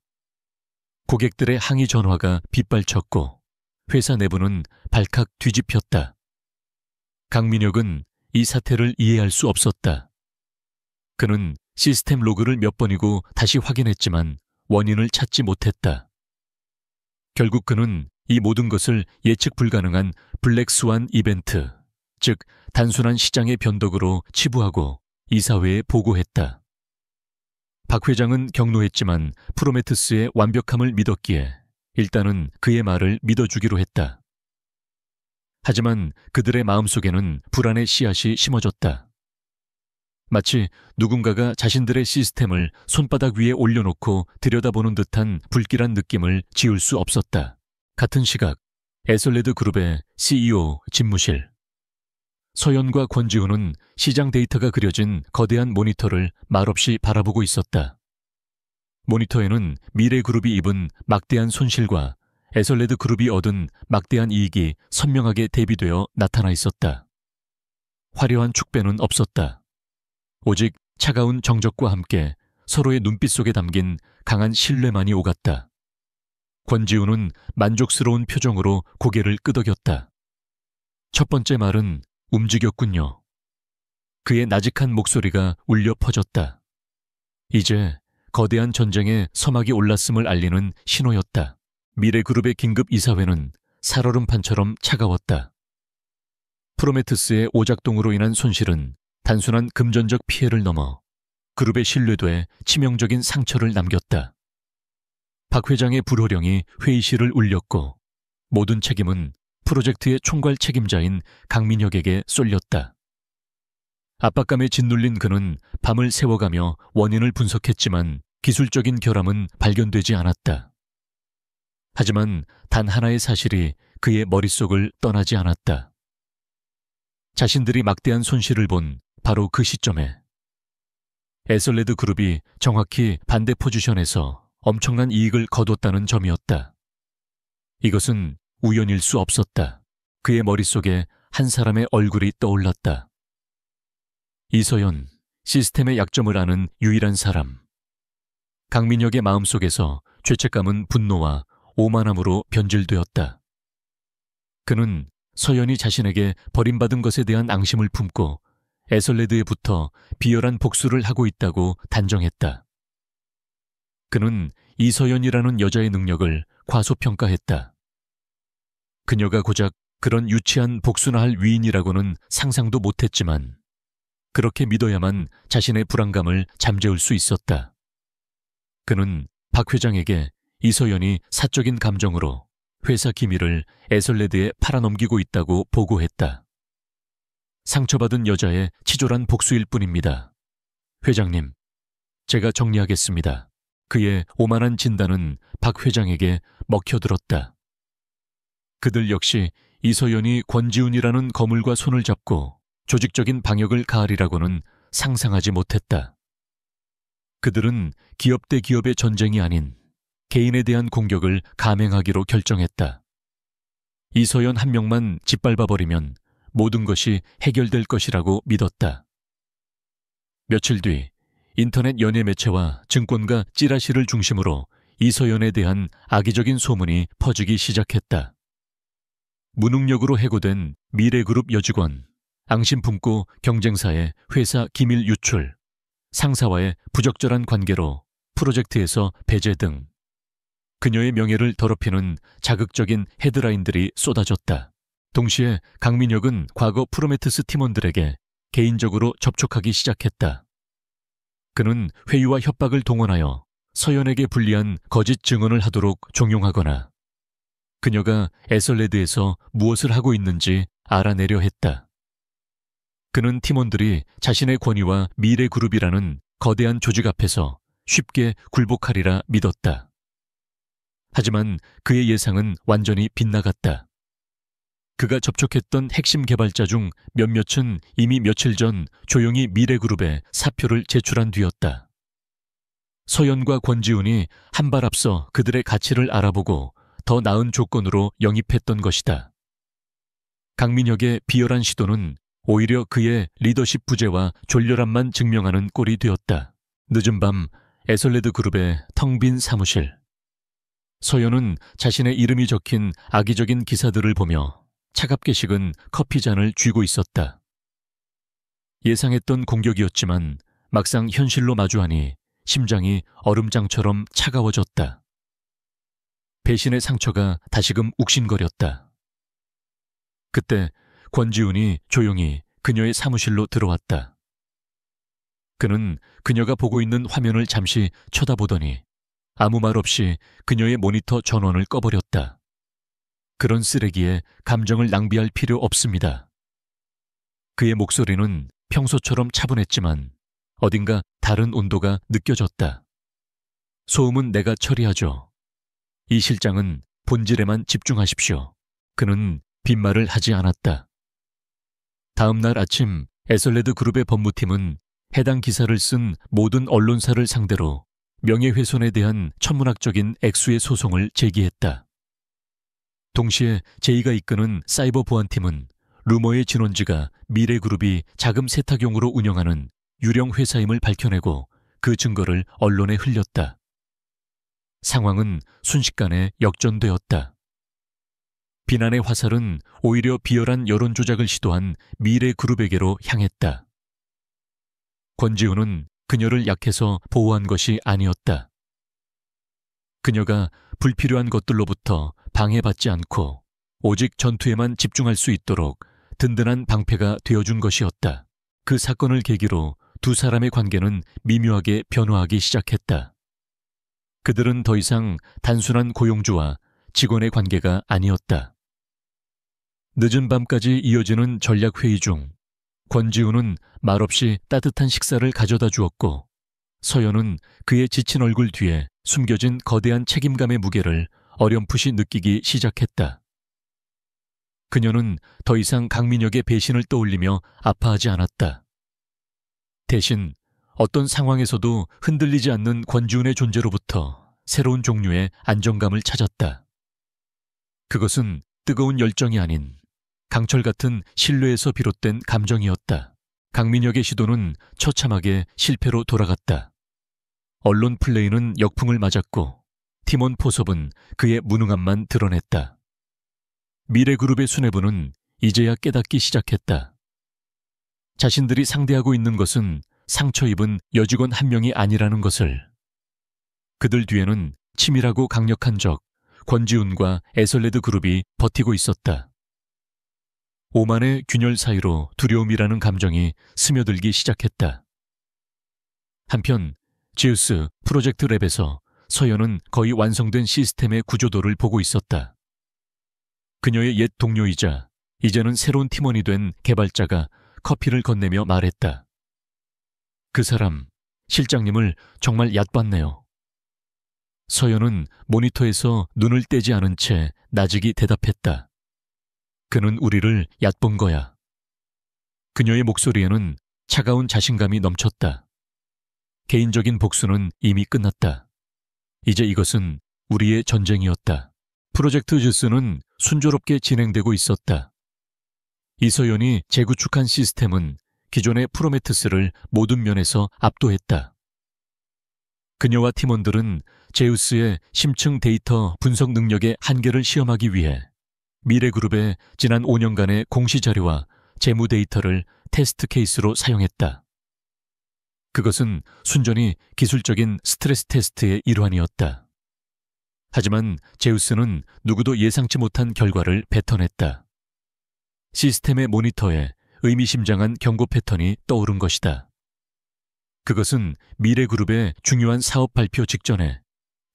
고객들의 항의 전화가 빗발쳤고 회사 내부는 발칵 뒤집혔다. 강민혁은 이 사태를 이해할 수 없었다. 그는 시스템 로그를 몇 번이고 다시 확인했지만 원인을 찾지 못했다. 결국 그는 이 모든 것을 예측 불가능한 블랙스완 이벤트, 즉 단순한 시장의 변덕으로 치부하고 이사회에 보고했다. 박 회장은 경로했지만 프로메테우스의 완벽함을 믿었기에 일단은 그의 말을 믿어주기로 했다. 하지만 그들의 마음속에는 불안의 씨앗이 심어졌다. 마치 누군가가 자신들의 시스템을 손바닥 위에 올려놓고 들여다보는 듯한 불길한 느낌을 지울 수 없었다. 같은 시각 에설레드 그룹의 CEO 집무실. 서연과 권지훈은 시장 데이터가 그려진 거대한 모니터를 말없이 바라보고 있었다. 모니터에는 미래그룹이 입은 막대한 손실과 에설레드 그룹이 얻은 막대한 이익이 선명하게 대비되어 나타나 있었다. 화려한 축배는 없었다. 오직 차가운 정적과 함께 서로의 눈빛 속에 담긴 강한 신뢰만이 오갔다. 권지훈은 만족스러운 표정으로 고개를 끄덕였다. 첫 번째 말은 움직였군요. 그의 나직한 목소리가 울려 퍼졌다. 이제 거대한 전쟁의 서막이 올랐음을 알리는 신호였다. 미래그룹의 긴급 이사회는 살얼음판처럼 차가웠다. 프로메테우스의 오작동으로 인한 손실은 단순한 금전적 피해를 넘어 그룹의 신뢰도에 치명적인 상처를 남겼다. 박 회장의 불호령이 회의실을 울렸고 모든 책임은 프로젝트의 총괄 책임자인 강민혁에게 쏠렸다. 압박감에 짓눌린 그는 밤을 새워가며 원인을 분석했지만 기술적인 결함은 발견되지 않았다. 하지만 단 하나의 사실이 그의 머릿속을 떠나지 않았다. 자신들이 막대한 손실을 본 바로 그 시점에 에설레드 그룹이 정확히 반대 포지션에서 엄청난 이익을 거뒀다는 점이었다. 이것은 우연일 수 없었다. 그의 머릿속에 한 사람의 얼굴이 떠올랐다. 이서연, 시스템의 약점을 아는 유일한 사람. 강민혁의 마음속에서 죄책감은 분노와 오만함으로 변질되었다. 그는 서연이 자신에게 버림받은 것에 대한 앙심을 품고 에설레드에 붙어 비열한 복수를 하고 있다고 단정했다. 그는 이서연이라는 여자의 능력을 과소평가했다. 그녀가 고작 그런 유치한 복수나 할 위인이라고는 상상도 못했지만 그렇게 믿어야만 자신의 불안감을 잠재울 수 있었다. 그는 박 회장에게 이서연이 사적인 감정으로 회사 기밀을 에설레드에 팔아넘기고 있다고 보고했다. 상처받은 여자의 치졸한 복수일 뿐입니다. 회장님, 제가 정리하겠습니다. 그의 오만한 진단은 박 회장에게 먹혀들었다. 그들 역시 이서연이 권지훈이라는 거물과 손을 잡고 조직적인 방역을 가하리라고는 상상하지 못했다. 그들은 기업 대 기업의 전쟁이 아닌 개인에 대한 공격을 감행하기로 결정했다. 이서연 한 명만 짓밟아버리면 모든 것이 해결될 것이라고 믿었다. 며칠 뒤 인터넷 연예 매체와 증권가 찌라시를 중심으로 이서연에 대한 악의적인 소문이 퍼지기 시작했다. 무능력으로 해고된 미래그룹 여직원, 앙심 품고 경쟁사의 회사 기밀 유출, 상사와의 부적절한 관계로 프로젝트에서 배제 등 그녀의 명예를 더럽히는 자극적인 헤드라인들이 쏟아졌다. 동시에 강민혁은 과거 프로메테스 팀원들에게 개인적으로 접촉하기 시작했다. 그는 회유와 협박을 동원하여 서연에게 불리한 거짓 증언을 하도록 종용하거나 그녀가 에설레드에서 무엇을 하고 있는지 알아내려 했다. 그는 팀원들이 자신의 권위와 미래그룹이라는 거대한 조직 앞에서 쉽게 굴복하리라 믿었다. 하지만 그의 예상은 완전히 빗나갔다. 그가 접촉했던 핵심 개발자 중 몇몇은 이미 며칠 전 조용히 미래그룹에 사표를 제출한 뒤였다. 서연과 권지훈이 한 발 앞서 그들의 가치를 알아보고 더 나은 조건으로 영입했던 것이다. 강민혁의 비열한 시도는 오히려 그의 리더십 부재와 졸렬함만 증명하는 꼴이 되었다. 늦은 밤 에설레드 그룹의 텅 빈 사무실. 서연은 자신의 이름이 적힌 악의적인 기사들을 보며 차갑게 식은 커피잔을 쥐고 있었다. 예상했던 공격이었지만 막상 현실로 마주하니 심장이 얼음장처럼 차가워졌다. 배신의 상처가 다시금 욱신거렸다. 그때 권지훈이 조용히 그녀의 사무실로 들어왔다. 그는 그녀가 보고 있는 화면을 잠시 쳐다보더니 아무 말 없이 그녀의 모니터 전원을 꺼버렸다. 그런 쓰레기에 감정을 낭비할 필요 없습니다. 그의 목소리는 평소처럼 차분했지만 어딘가 다른 온도가 느껴졌다. 소음은 내가 처리하죠. 이 실장은 본질에만 집중하십시오. 그는 빈말을 하지 않았다. 다음 날 아침 에설레드 그룹의 법무팀은 해당 기사를 쓴 모든 언론사를 상대로 명예훼손에 대한 천문학적인 액수의 소송을 제기했다. 동시에 제이가 이끄는 사이버 보안팀은 루머의 진원지가 미래그룹이 자금 세탁용으로 운영하는 유령 회사임을 밝혀내고 그 증거를 언론에 흘렸다. 상황은 순식간에 역전되었다. 비난의 화살은 오히려 비열한 여론 조작을 시도한 미래그룹에게로 향했다. 권지훈은 그녀를 약해서 보호한 것이 아니었다. 그녀가 불필요한 것들로부터 방해받지 않고 오직 전투에만 집중할 수 있도록 든든한 방패가 되어준 것이었다. 그 사건을 계기로 두 사람의 관계는 미묘하게 변화하기 시작했다. 그들은 더 이상 단순한 고용주와 직원의 관계가 아니었다. 늦은 밤까지 이어지는 전략회의 중 권지훈은 말없이 따뜻한 식사를 가져다 주었고 서연은 그의 지친 얼굴 뒤에 숨겨진 거대한 책임감의 무게를 어렴풋이 느끼기 시작했다. 그녀는 더 이상 강민혁의 배신을 떠올리며 아파하지 않았다. 대신 어떤 상황에서도 흔들리지 않는 권지훈의 존재로부터 새로운 종류의 안정감을 찾았다. 그것은 뜨거운 열정이 아닌 강철 같은 신뢰에서 비롯된 감정이었다. 강민혁의 시도는 처참하게 실패로 돌아갔다. 언론 플레이는 역풍을 맞았고 팀원 포섭은 그의 무능함만 드러냈다. 미래그룹의 수뇌부는 이제야 깨닫기 시작했다. 자신들이 상대하고 있는 것은 상처 입은 여직원 한 명이 아니라는 것을. 그들 뒤에는 치밀하고 강력한 적, 권지훈과 에설레드 그룹이 버티고 있었다. 오만의 균열 사이로 두려움이라는 감정이 스며들기 시작했다. 한편 지우스 프로젝트 랩에서 서연은 거의 완성된 시스템의 구조도를 보고 있었다. 그녀의 옛 동료이자 이제는 새로운 팀원이 된 개발자가 커피를 건네며 말했다. 그 사람, 실장님을 정말 얕봤네요. 서연은 모니터에서 눈을 떼지 않은 채 나직이 대답했다. 그는 우리를 얕본 거야. 그녀의 목소리에는 차가운 자신감이 넘쳤다. 개인적인 복수는 이미 끝났다. 이제 이것은 우리의 전쟁이었다. 프로젝트 즈스는 순조롭게 진행되고 있었다. 이서연이 재구축한 시스템은 기존의 프로메테스를 모든 면에서 압도했다. 그녀와 팀원들은 제우스의 심층 데이터 분석 능력의 한계를 시험하기 위해 미래그룹의 지난 5년간의 공시 자료와 재무 데이터를 테스트 케이스로 사용했다. 그것은 순전히 기술적인 스트레스 테스트의 일환이었다. 하지만 제우스는 누구도 예상치 못한 결과를 뱉어냈다. 시스템의 모니터에 의미심장한 경고 패턴이 떠오른 것이다. 그것은 미래그룹의 중요한 사업 발표 직전에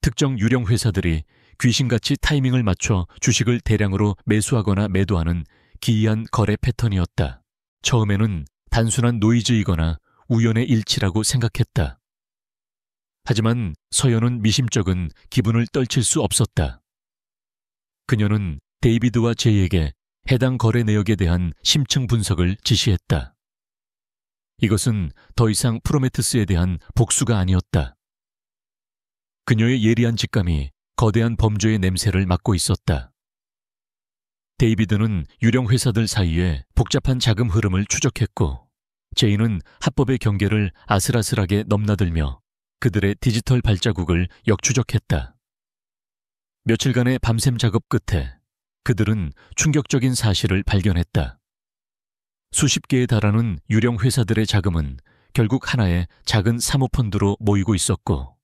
특정 유령 회사들이 귀신같이 타이밍을 맞춰 주식을 대량으로 매수하거나 매도하는 기이한 거래 패턴이었다. 처음에는 단순한 노이즈이거나 우연의 일치라고 생각했다. 하지만 서연은 미심쩍은 기분을 떨칠 수 없었다. 그녀는 데이비드와 제이에게 해당 거래 내역에 대한 심층 분석을 지시했다. 이것은 더 이상 프로메테스에 대한 복수가 아니었다. 그녀의 예리한 직감이 거대한 범죄의 냄새를 맡고 있었다. 데이비드는 유령 회사들 사이에 복잡한 자금 흐름을 추적했고, 제이는 합법의 경계를 아슬아슬하게 넘나들며 그들의 디지털 발자국을 역추적했다. 며칠간의 밤샘 작업 끝에 그들은 충격적인 사실을 발견했다. 수십 개에 달하는 유령 회사들의 자금은 결국 하나의 작은 사모펀드로 모이고 있었고,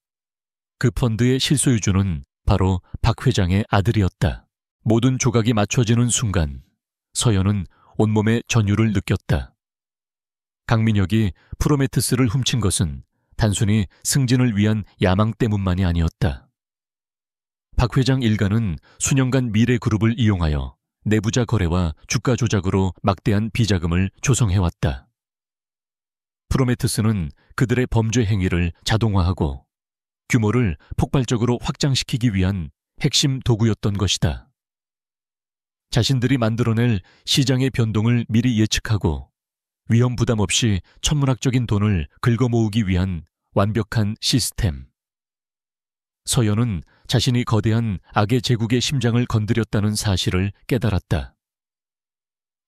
그 펀드의 실소유주는 바로 박 회장의 아들이었다. 모든 조각이 맞춰지는 순간 서연은 온몸에 전율을 느꼈다. 강민혁이 프로메테스를 훔친 것은 단순히 승진을 위한 야망 때문만이 아니었다. 박 회장 일가는 수년간 미래그룹을 이용하여 내부자 거래와 주가 조작으로 막대한 비자금을 조성해왔다. 프로메테스는 그들의 범죄 행위를 자동화하고 규모를 폭발적으로 확장시키기 위한 핵심 도구였던 것이다. 자신들이 만들어낼 시장의 변동을 미리 예측하고 위험 부담 없이 천문학적인 돈을 긁어모으기 위한 완벽한 시스템. 서연은 자신이 거대한 악의 제국의 심장을 건드렸다는 사실을 깨달았다.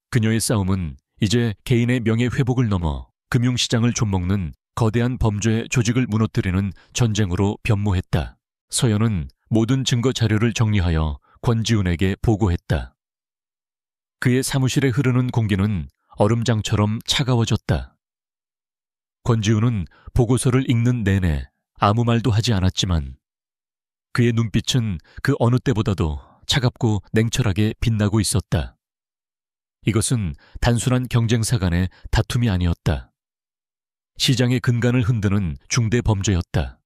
그녀의 싸움은 이제 개인의 명예 회복을 넘어 금융시장을 좀먹는 거대한 범죄 조직을 무너뜨리는 전쟁으로 변모했다. 서연은 모든 증거 자료를 정리하여 권지훈에게 보고했다. 그의 사무실에 흐르는 공기는 얼음장처럼 차가워졌다. 권지훈은 보고서를 읽는 내내 아무 말도 하지 않았지만 그의 눈빛은 그 어느 때보다도 차갑고 냉철하게 빛나고 있었다. 이것은 단순한 경쟁사 간의 다툼이 아니었다. 시장의 근간을 흔드는 중대 범죄였다.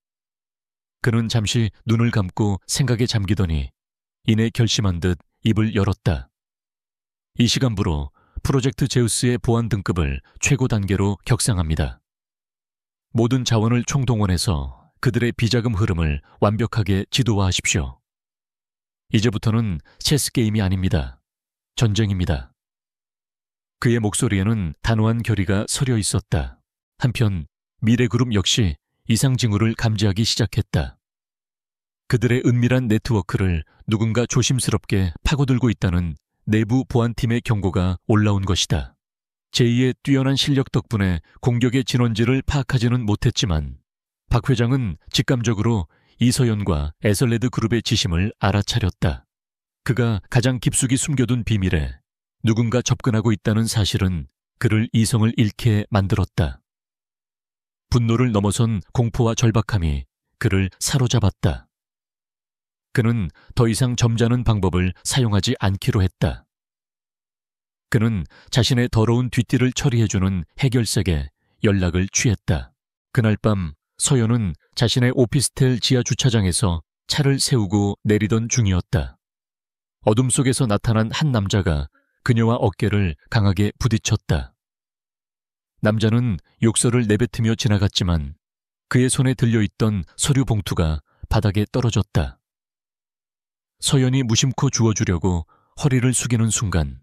그는 잠시 눈을 감고 생각에 잠기더니 이내 결심한 듯 입을 열었다. 이 시간부로 프로젝트 제우스의 보안 등급을 최고 단계로 격상합니다. 모든 자원을 총동원해서 그들의 비자금 흐름을 완벽하게 지도화하십시오. 이제부터는 체스 게임이 아닙니다. 전쟁입니다. 그의 목소리에는 단호한 결의가 서려 있었다. 한편 미래그룹 역시 이상 징후를 감지하기 시작했다. 그들의 은밀한 네트워크를 누군가 조심스럽게 파고들고 있다는 내부 보안팀의 경고가 올라온 것이다. 제2의 뛰어난 실력 덕분에 공격의 진원지를 파악하지는 못했지만 박 회장은 직감적으로 이서연과 에설레드 그룹의 지심을 알아차렸다. 그가 가장 깊숙이 숨겨둔 비밀에 누군가 접근하고 있다는 사실은 그를 이성을 잃게 만들었다. 분노를 넘어선 공포와 절박함이 그를 사로잡았다. 그는 더 이상 점잖은 방법을 사용하지 않기로 했다. 그는 자신의 더러운 뒤띠를 처리해주는 해결색에 연락을 취했다. 그날 밤 서연은 자신의 오피스텔 지하 주차장에서 차를 세우고 내리던 중이었다. 어둠 속에서 나타난 한 남자가 그녀와 어깨를 강하게 부딪혔다. 남자는 욕설을 내뱉으며 지나갔지만 그의 손에 들려있던 서류 봉투가 바닥에 떨어졌다. 서연이 무심코 주워주려고 허리를 숙이는 순간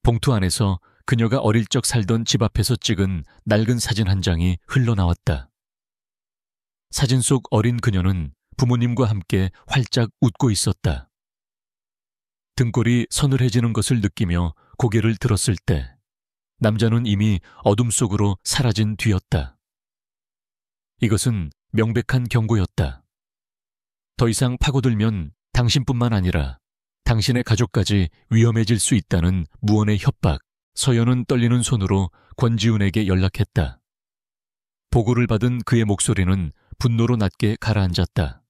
봉투 안에서 그녀가 어릴 적 살던 집 앞에서 찍은 낡은 사진 한 장이 흘러나왔다. 사진 속 어린 그녀는 부모님과 함께 활짝 웃고 있었다. 등골이 서늘해지는 것을 느끼며 고개를 들었을 때 남자는 이미 어둠 속으로 사라진 뒤였다. 이것은 명백한 경고였다. 더 이상 파고들면 당신뿐만 아니라 당신의 가족까지 위험해질 수 있다는 무언의 협박. 서연은 떨리는 손으로 권지훈에게 연락했다. 보고를 받은 그의 목소리는 분노로 낮게 가라앉았다.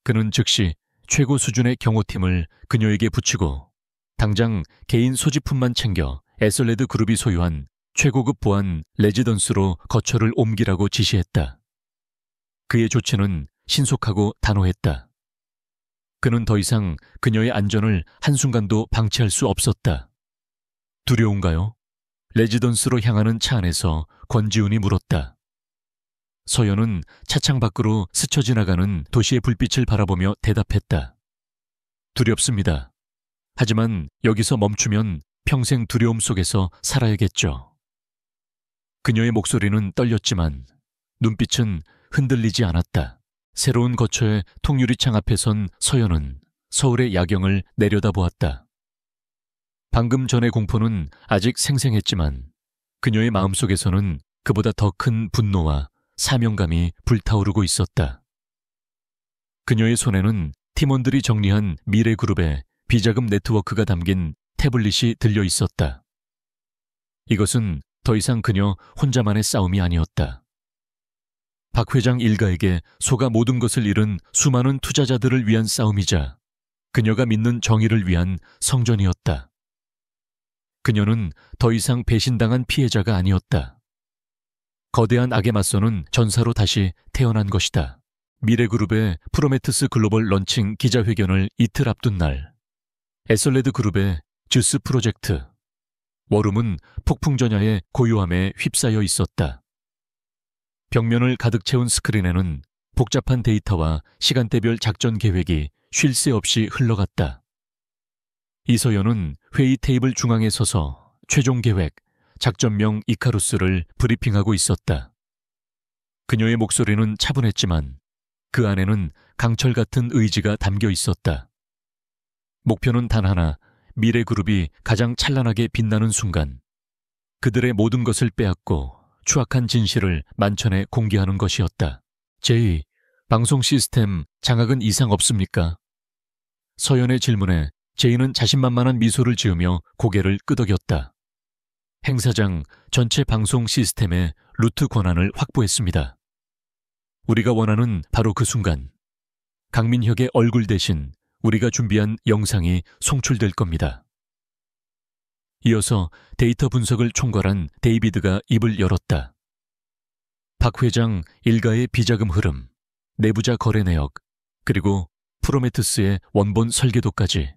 그는 즉시 최고 수준의 경호팀을 그녀에게 붙이고 당장 개인 소지품만 챙겨 에설레드 그룹이 소유한 최고급 보안 레지던스로 거처를 옮기라고 지시했다. 그의 조치는 신속하고 단호했다. 그는 더 이상 그녀의 안전을 한순간도 방치할 수 없었다. 두려운가요? 레지던스로 향하는 차 안에서 권지훈이 물었다. 서연은 차창 밖으로 스쳐 지나가는 도시의 불빛을 바라보며 대답했다. 두렵습니다. 하지만 여기서 멈추면 평생 두려움 속에서 살아야겠죠. 그녀의 목소리는 떨렸지만 눈빛은 흔들리지 않았다. 새로운 거처의 통유리창 앞에 선 서연은 서울의 야경을 내려다보았다. 방금 전의 공포는 아직 생생했지만 그녀의 마음속에서는 그보다 더 큰 분노와 사명감이 불타오르고 있었다. 그녀의 손에는 팀원들이 정리한 미래그룹의 비자금 네트워크가 담긴 태블릿이 들려 있었다. 이것은 더 이상 그녀 혼자만의 싸움이 아니었다. 박 회장 일가에게 속아 모든 것을 잃은 수많은 투자자들을 위한 싸움이자 그녀가 믿는 정의를 위한 성전이었다. 그녀는 더 이상 배신당한 피해자가 아니었다. 거대한 악에 맞서는 전사로 다시 태어난 것이다. 미래그룹의 프로메테스 글로벌 런칭 기자회견을 이틀 앞둔 날, 에설레드 그룹의 주스 프로젝트. 워룸은 폭풍전야의 고요함에 휩싸여 있었다. 벽면을 가득 채운 스크린에는 복잡한 데이터와 시간대별 작전 계획이 쉴 새 없이 흘러갔다. 이서연은 회의 테이블 중앙에 서서 최종 계획, 작전명 이카루스를 브리핑하고 있었다. 그녀의 목소리는 차분했지만 그 안에는 강철 같은 의지가 담겨 있었다. 목표는 단 하나, 미래그룹이 가장 찬란하게 빛나는 순간 그들의 모든 것을 빼앗고 추악한 진실을 만천에 공개하는 것이었다. 제이, 방송 시스템 장악은 이상 없습니까? 서연의 질문에 제이는 자신만만한 미소를 지으며 고개를 끄덕였다. 행사장 전체 방송 시스템의 루트 권한을 확보했습니다. 우리가 원하는 바로 그 순간 강민혁의 얼굴 대신 우리가 준비한 영상이 송출될 겁니다. 이어서 데이터 분석을 총괄한 데이비드가 입을 열었다. 박 회장 일가의 비자금 흐름, 내부자 거래 내역, 그리고 프로메테스의 원본 설계도까지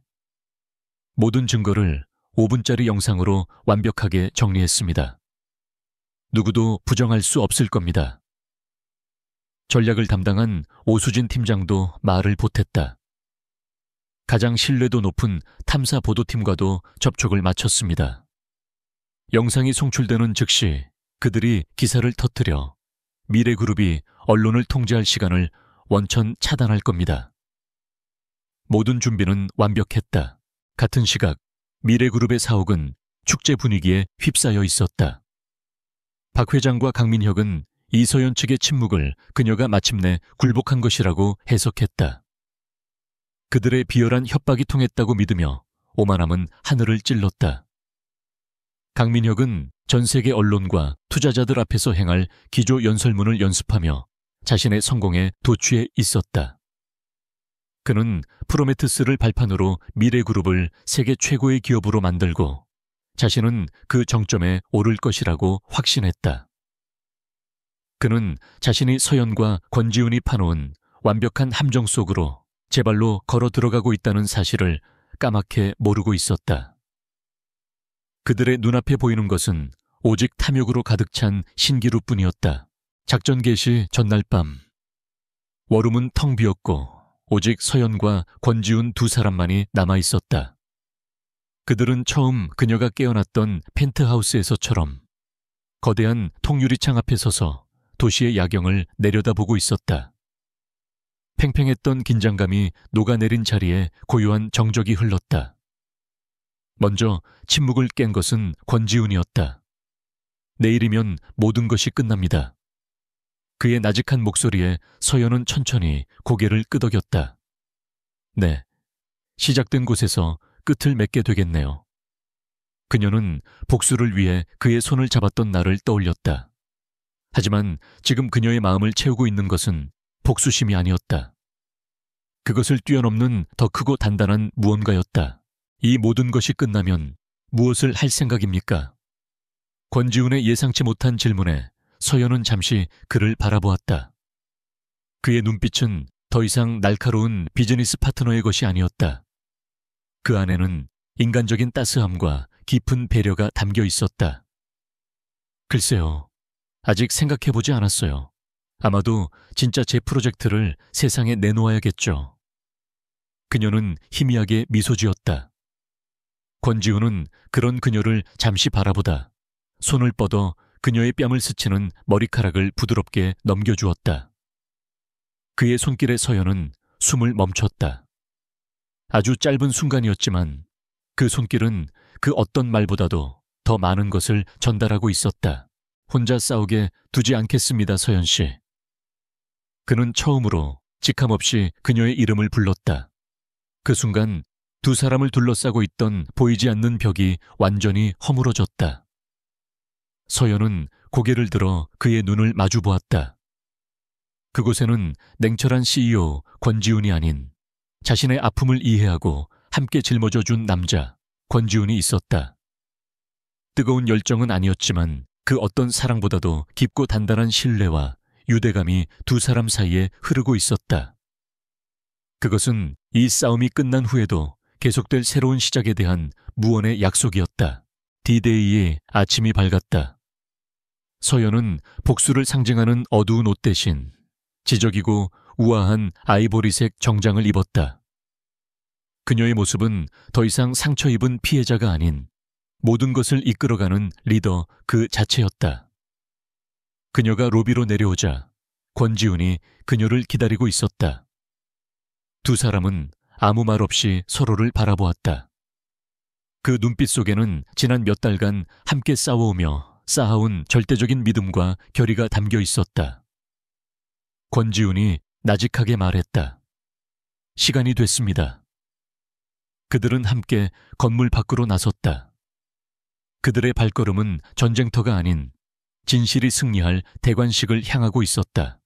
모든 증거를 5분짜리 영상으로 완벽하게 정리했습니다. 누구도 부정할 수 없을 겁니다. 전략을 담당한 오수진 팀장도 말을 보탰다. 가장 신뢰도 높은 탐사 보도팀과도 접촉을 마쳤습니다. 영상이 송출되는 즉시 그들이 기사를 터뜨려 미래그룹이 언론을 통제할 시간을 원천 차단할 겁니다. 모든 준비는 완벽했다. 같은 시각 미래그룹의 사옥은 축제 분위기에 휩싸여 있었다. 박 회장과 강민혁은 이서연 측의 침묵을 그녀가 마침내 굴복한 것이라고 해석했다. 그들의 비열한 협박이 통했다고 믿으며 오만함은 하늘을 찔렀다. 강민혁은 전 세계 언론과 투자자들 앞에서 행할 기조 연설문을 연습하며 자신의 성공에 도취해 있었다. 그는 프로메테스를 발판으로 미래그룹을 세계 최고의 기업으로 만들고 자신은 그 정점에 오를 것이라고 확신했다. 그는 자신이 서연과 권지훈이 파놓은 완벽한 함정 속으로 제 발로 걸어 들어가고 있다는 사실을 까맣게 모르고 있었다. 그들의 눈앞에 보이는 것은 오직 탐욕으로 가득 찬 신기루뿐이었다. 작전 개시 전날 밤 워룸은 텅 비었고 오직 서연과 권지훈 두 사람만이 남아있었다. 그들은 처음 그녀가 깨어났던 펜트하우스에서처럼 거대한 통유리창 앞에 서서 도시의 야경을 내려다보고 있었다. 팽팽했던 긴장감이 녹아내린 자리에 고요한 정적이 흘렀다. 먼저 침묵을 깬 것은 권지훈이었다. 내일이면 모든 것이 끝납니다. 그의 나직한 목소리에 서연은 천천히 고개를 끄덕였다. 네, 시작된 곳에서 끝을 맺게 되겠네요. 그녀는 복수를 위해 그의 손을 잡았던 날을 떠올렸다. 하지만 지금 그녀의 마음을 채우고 있는 것은 복수심이 아니었다. 그것을 뛰어넘는 더 크고 단단한 무언가였다. 이 모든 것이 끝나면 무엇을 할 생각입니까? 권지훈의 예상치 못한 질문에 서연은 잠시 그를 바라보았다. 그의 눈빛은 더 이상 날카로운 비즈니스 파트너의 것이 아니었다. 그 안에는 인간적인 따스함과 깊은 배려가 담겨 있었다. 글쎄요, 아직 생각해보지 않았어요. 아마도 진짜 제 프로젝트를 세상에 내놓아야겠죠. 그녀는 희미하게 미소 지었다. 권지훈은 그런 그녀를 잠시 바라보다 손을 뻗어 그녀의 뺨을 스치는 머리카락을 부드럽게 넘겨주었다. 그의 손길에 서연은 숨을 멈췄다. 아주 짧은 순간이었지만 그 손길은 그 어떤 말보다도 더 많은 것을 전달하고 있었다. 혼자 싸우게 두지 않겠습니다, 서연 씨. 그는 처음으로 직함없이 그녀의 이름을 불렀다. 그 순간 두 사람을 둘러싸고 있던 보이지 않는 벽이 완전히 허물어졌다. 서연은 고개를 들어 그의 눈을 마주 보았다. 그곳에는 냉철한 CEO 권지훈이 아닌 자신의 아픔을 이해하고 함께 짊어져 준 남자 권지훈이 있었다. 뜨거운 열정은 아니었지만 그 어떤 사랑보다도 깊고 단단한 신뢰와 유대감이 두 사람 사이에 흐르고 있었다. 그것은 이 싸움이 끝난 후에도 계속될 새로운 시작에 대한 무언의 약속이었다. D-Day의 아침이 밝았다. 서연은 복수를 상징하는 어두운 옷 대신 지적이고 우아한 아이보리색 정장을 입었다. 그녀의 모습은 더 이상 상처 입은 피해자가 아닌 모든 것을 이끌어가는 리더 그 자체였다. 그녀가 로비로 내려오자 권지훈이 그녀를 기다리고 있었다. 두 사람은 아무 말 없이 서로를 바라보았다. 그 눈빛 속에는 지난 몇 달간 함께 싸워오며 쌓아온 절대적인 믿음과 결의가 담겨 있었다. 권지훈이 나직하게 말했다. 시간이 됐습니다. 그들은 함께 건물 밖으로 나섰다. 그들의 발걸음은 전쟁터가 아닌 진실이 승리할 대관식을 향하고 있었다.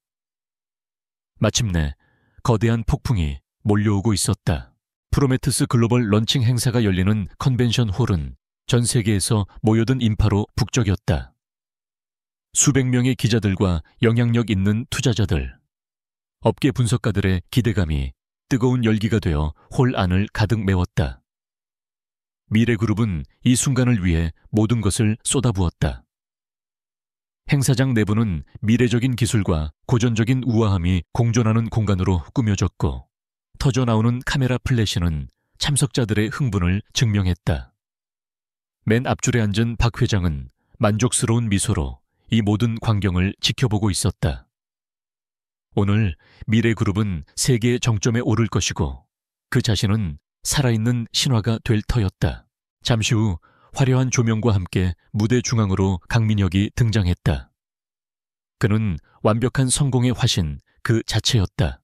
마침내 거대한 폭풍이 몰려오고 있었다. 프로메테우스 글로벌 런칭 행사가 열리는 컨벤션 홀은 전 세계에서 모여든 인파로 북적였다. 수백 명의 기자들과 영향력 있는 투자자들, 업계 분석가들의 기대감이 뜨거운 열기가 되어 홀 안을 가득 메웠다. 미래그룹은 이 순간을 위해 모든 것을 쏟아부었다. 행사장 내부는 미래적인 기술과 고전적인 우아함이 공존하는 공간으로 꾸며졌고 터져나오는 카메라 플래시는 참석자들의 흥분을 증명했다. 맨 앞줄에 앉은 박 회장은 만족스러운 미소로 이 모든 광경을 지켜보고 있었다. 오늘 미래그룹은 세계의 정점에 오를 것이고 그 자신은 살아있는 신화가 될 터였다. 잠시 후 화려한 조명과 함께 무대 중앙으로 강민혁이 등장했다. 그는 완벽한 성공의 화신 그 자체였다.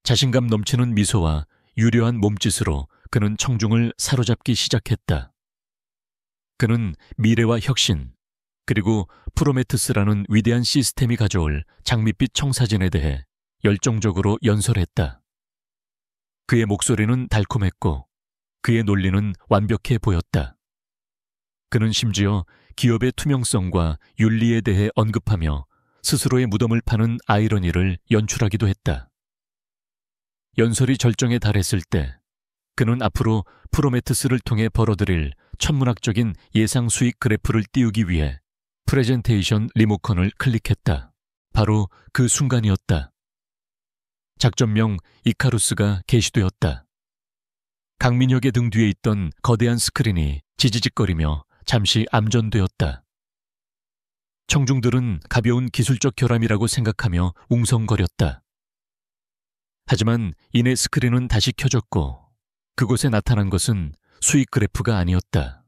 자신감 넘치는 미소와 유려한 몸짓으로 그는 청중을 사로잡기 시작했다. 그는 미래와 혁신, 그리고 프로메테우스라는 위대한 시스템이 가져올 장밋빛 청사진에 대해 열정적으로 연설했다. 그의 목소리는 달콤했고 그의 논리는 완벽해 보였다. 그는 심지어 기업의 투명성과 윤리에 대해 언급하며 스스로의 무덤을 파는 아이러니를 연출하기도 했다. 연설이 절정에 달했을 때 그는 앞으로 프로메테우스를 통해 벌어들일 천문학적인 예상 수익 그래프를 띄우기 위해 프레젠테이션 리모컨을 클릭했다. 바로 그 순간이었다. 작전명 이카루스가 게시되었다. 강민혁의 등 뒤에 있던 거대한 스크린이 지지직거리며 잠시 암전되었다. 청중들은 가벼운 기술적 결함이라고 생각하며 웅성거렸다. 하지만 이내 스크린은 다시 켜졌고 그곳에 나타난 것은 수익 그래프가 아니었다.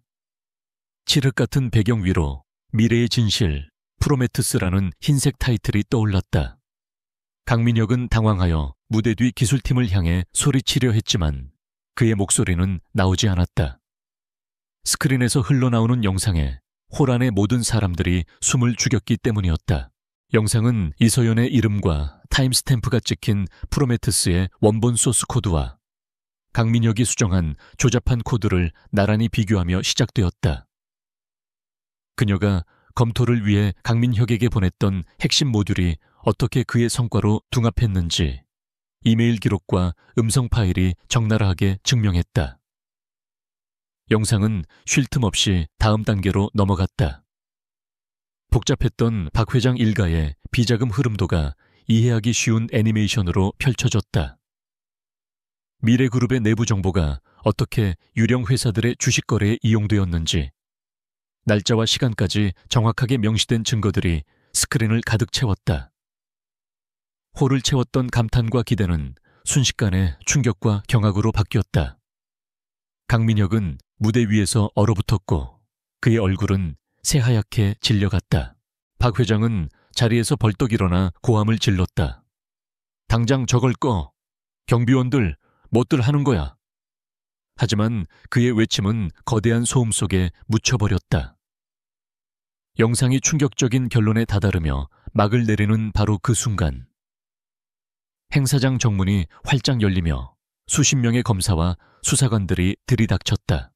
칠흑 같은 배경 위로 미래의 진실, 프로메트스라는 흰색 타이틀이 떠올랐다. 강민혁은 당황하여 무대 뒤 기술팀을 향해 소리치려 했지만 그의 목소리는 나오지 않았다. 스크린에서 흘러나오는 영상에 홀 안의 모든 사람들이 숨을 죽였기 때문이었다. 영상은 이서연의 이름과 타임스탬프가 찍힌 프로메트스의 원본 소스 코드와 강민혁이 수정한 조잡한 코드를 나란히 비교하며 시작되었다. 그녀가 검토를 위해 강민혁에게 보냈던 핵심 모듈이 어떻게 그의 성과로 둔합했는지 이메일 기록과 음성 파일이 적나라하게 증명했다. 영상은 쉴 틈 없이 다음 단계로 넘어갔다. 복잡했던 박 회장 일가의 비자금 흐름도가 이해하기 쉬운 애니메이션으로 펼쳐졌다. 미래그룹의 내부 정보가 어떻게 유령 회사들의 주식 거래에 이용되었는지, 날짜와 시간까지 정확하게 명시된 증거들이 스크린을 가득 채웠다. 홀을 채웠던 감탄과 기대는 순식간에 충격과 경악으로 바뀌었다. 강민혁은 무대 위에서 얼어붙었고 그의 얼굴은 새하얗게 질려갔다. 박 회장은 자리에서 벌떡 일어나 고함을 질렀다. 당장 저걸 꺼! 경비원들, 뭐들 하는 거야! 하지만 그의 외침은 거대한 소음 속에 묻혀버렸다. 영상이 충격적인 결론에 다다르며 막을 내리는 바로 그 순간, 행사장 정문이 활짝 열리며 수십 명의 검사와 수사관들이 들이닥쳤다.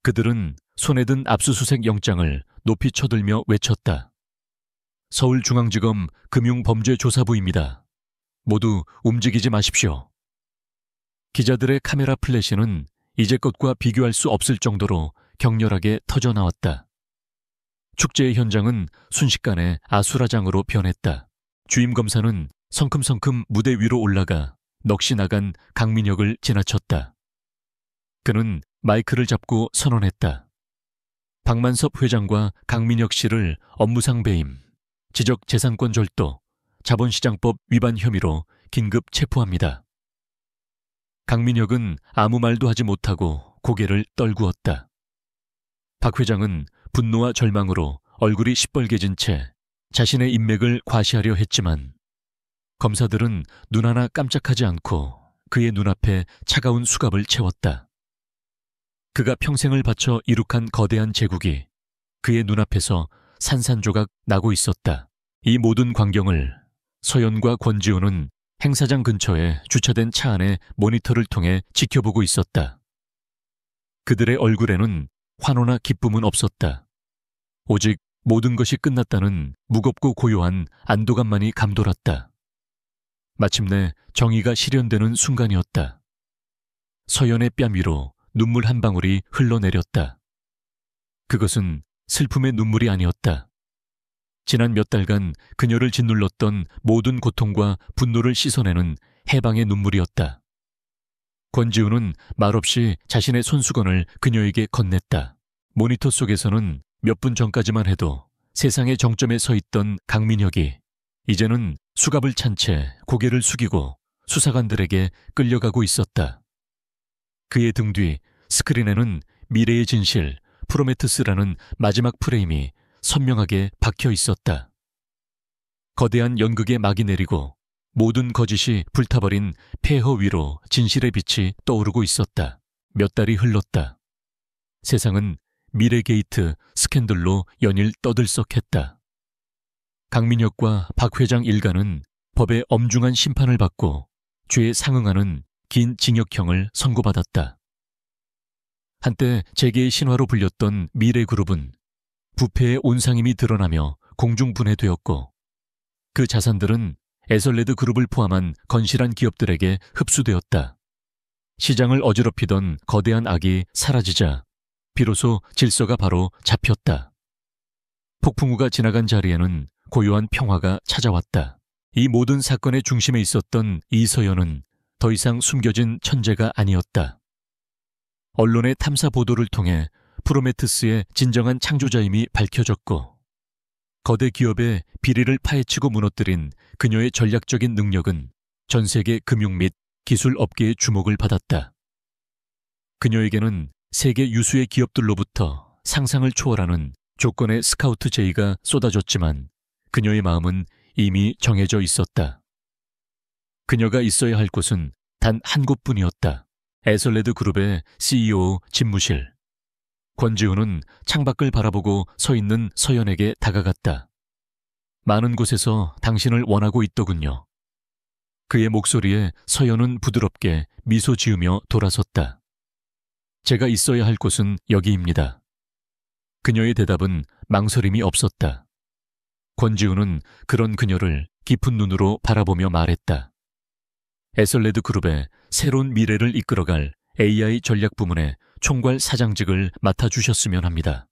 그들은 손에 든 압수수색 영장을 높이 쳐들며 외쳤다. 서울중앙지검 금융범죄조사부입니다. 모두 움직이지 마십시오. 기자들의 카메라 플래시는 이제껏과 비교할 수 없을 정도로 격렬하게 터져나왔다. 축제의 현장은 순식간에 아수라장으로 변했다. 주임 검사는 성큼성큼 무대 위로 올라가 넋이 나간 강민혁을 지나쳤다. 그는 마이크를 잡고 선언했다. 박만섭 회장과 강민혁 씨를 업무상 배임, 지적재산권 절도, 자본시장법 위반 혐의로 긴급 체포합니다. 강민혁은 아무 말도 하지 못하고 고개를 떨구었다. 박 회장은 분노와 절망으로 얼굴이 시뻘개진 채 자신의 인맥을 과시하려 했지만 검사들은 눈 하나 깜짝하지 않고 그의 눈앞에 차가운 수갑을 채웠다. 그가 평생을 바쳐 이룩한 거대한 제국이 그의 눈앞에서 산산조각 나고 있었다. 이 모든 광경을 서연과 권지우는 행사장 근처에 주차된 차 안의 모니터를 통해 지켜보고 있었다. 그들의 얼굴에는 환호나 기쁨은 없었다. 오직 모든 것이 끝났다는 무겁고 고요한 안도감만이 감돌았다. 마침내 정의가 실현되는 순간이었다. 서연의 뺨 위로 눈물 한 방울이 흘러내렸다. 그것은 슬픔의 눈물이 아니었다. 지난 몇 달간 그녀를 짓눌렀던 모든 고통과 분노를 씻어내는 해방의 눈물이었다. 권지우는 말없이 자신의 손수건을 그녀에게 건넸다. 모니터 속에서는 몇 분 전까지만 해도 세상의 정점에 서 있던 강민혁이 이제는 수갑을 찬 채 고개를 숙이고 수사관들에게 끌려가고 있었다. 그의 등 뒤 스크린에는 미래의 진실, 프로메트스라는 마지막 프레임이 선명하게 박혀 있었다. 거대한 연극의 막이 내리고 모든 거짓이 불타버린 폐허 위로 진실의 빛이 떠오르고 있었다. 몇 달이 흘렀다. 세상은 미래 게이트 스캔들로 연일 떠들썩했다. 강민혁과 박 회장 일가는 법의 엄중한 심판을 받고 죄에 상응하는 긴 징역형을 선고받았다. 한때 재계의 신화로 불렸던 미래그룹은 부패의 온상임이 드러나며 공중분해되었고 그 자산들은 에설레드 그룹을 포함한 건실한 기업들에게 흡수되었다. 시장을 어지럽히던 거대한 악이 사라지자 비로소 질서가 바로 잡혔다. 폭풍우가 지나간 자리에는 고요한 평화가 찾아왔다. 이 모든 사건의 중심에 있었던 이서연은 더 이상 숨겨진 천재가 아니었다. 언론의 탐사 보도를 통해 프로메트스의 진정한 창조자임이 밝혀졌고 거대 기업의 비리를 파헤치고 무너뜨린 그녀의 전략적인 능력은 전 세계 금융 및 기술 업계의 주목을 받았다. 그녀에게는 세계 유수의 기업들로부터 상상을 초월하는 조건의 스카우트 제의가 쏟아졌지만 그녀의 마음은 이미 정해져 있었다. 그녀가 있어야 할 곳은 단 한 곳뿐이었다. 에설레드 그룹의 CEO 집무실. 권지우는 창밖을 바라보고 서 있는 서연에게 다가갔다. 많은 곳에서 당신을 원하고 있더군요. 그의 목소리에 서연은 부드럽게 미소 지으며 돌아섰다. 제가 있어야 할 곳은 여기입니다. 그녀의 대답은 망설임이 없었다. 권지우는 그런 그녀를 깊은 눈으로 바라보며 말했다. 에설레드 그룹의 새로운 미래를 이끌어갈 AI 전략 부문의 총괄 사장직을 맡아주셨으면 합니다.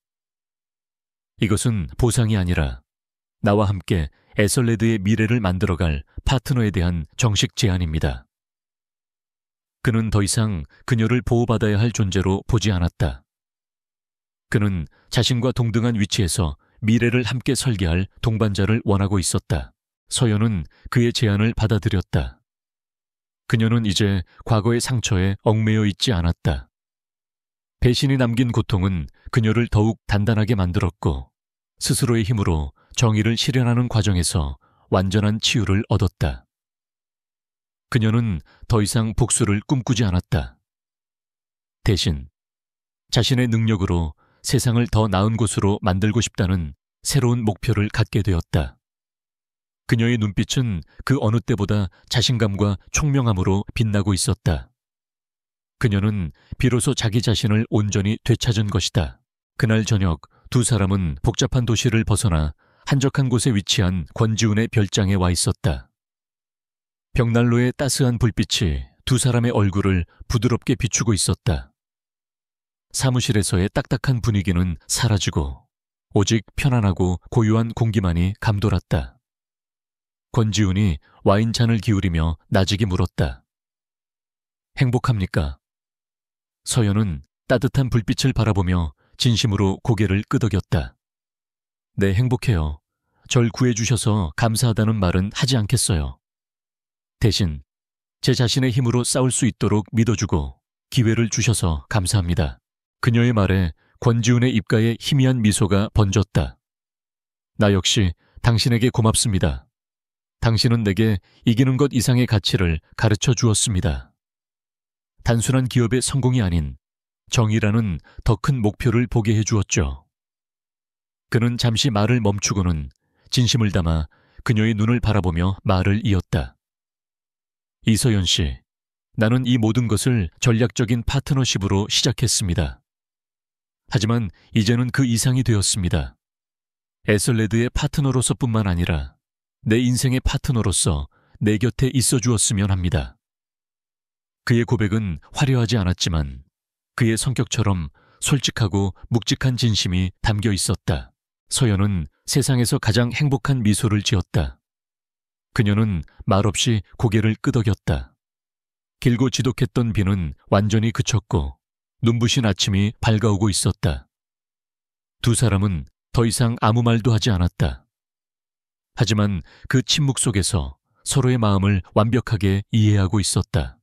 이것은 보상이 아니라 나와 함께 에설레드의 미래를 만들어갈 파트너에 대한 정식 제안입니다. 그는 더 이상 그녀를 보호받아야 할 존재로 보지 않았다. 그는 자신과 동등한 위치에서 미래를 함께 설계할 동반자를 원하고 있었다. 서연은 그의 제안을 받아들였다. 그녀는 이제 과거의 상처에 얽매여 있지 않았다. 배신이 남긴 고통은 그녀를 더욱 단단하게 만들었고 스스로의 힘으로 정의를 실현하는 과정에서 완전한 치유를 얻었다. 그녀는 더 이상 복수를 꿈꾸지 않았다. 대신 자신의 능력으로 세상을 더 나은 곳으로 만들고 싶다는 새로운 목표를 갖게 되었다. 그녀의 눈빛은 그 어느 때보다 자신감과 총명함으로 빛나고 있었다. 그녀는 비로소 자기 자신을 온전히 되찾은 것이다. 그날 저녁 두 사람은 복잡한 도시를 벗어나 한적한 곳에 위치한 권지훈의 별장에 와 있었다. 벽난로의 따스한 불빛이 두 사람의 얼굴을 부드럽게 비추고 있었다. 사무실에서의 딱딱한 분위기는 사라지고 오직 편안하고 고요한 공기만이 감돌았다. 권지훈이 와인잔을 기울이며 나직이 물었다. 행복합니까? 서연은 따뜻한 불빛을 바라보며 진심으로 고개를 끄덕였다. 네, 행복해요. 절 구해주셔서 감사하다는 말은 하지 않겠어요. 대신 제 자신의 힘으로 싸울 수 있도록 믿어주고 기회를 주셔서 감사합니다. 그녀의 말에 권지훈의 입가에 희미한 미소가 번졌다. 나 역시 당신에게 고맙습니다. 당신은 내게 이기는 것 이상의 가치를 가르쳐 주었습니다. 단순한 기업의 성공이 아닌 정의라는 더 큰 목표를 보게 해주었죠. 그는 잠시 말을 멈추고는 진심을 담아 그녀의 눈을 바라보며 말을 이었다. 이서연 씨, 나는 이 모든 것을 전략적인 파트너십으로 시작했습니다. 하지만 이제는 그 이상이 되었습니다. 에설레드의 파트너로서뿐만 아니라 내 인생의 파트너로서 내 곁에 있어 주었으면 합니다. 그의 고백은 화려하지 않았지만 그의 성격처럼 솔직하고 묵직한 진심이 담겨 있었다. 서연은 세상에서 가장 행복한 미소를 지었다. 그녀는 말없이 고개를 끄덕였다. 길고 지독했던 비는 완전히 그쳤고 눈부신 아침이 밝아오고 있었다. 두 사람은 더 이상 아무 말도 하지 않았다. 하지만 그 침묵 속에서 서로의 마음을 완벽하게 이해하고 있었다.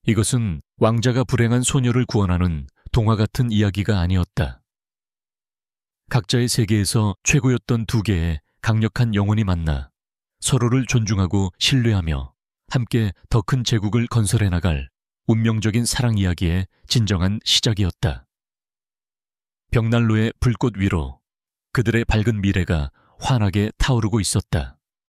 이것은 왕자가 불행한 소녀를 구원하는 동화 같은 이야기가 아니었다. 각자의 세계에서 최고였던 두 개의 강력한 영혼이 만나 서로를 존중하고 신뢰하며 함께 더 큰 제국을 건설해 나갈 운명적인 사랑 이야기의 진정한 시작이었다. 벽난로의 불꽃 위로 그들의 밝은 미래가 환하게 타오르고 있었다.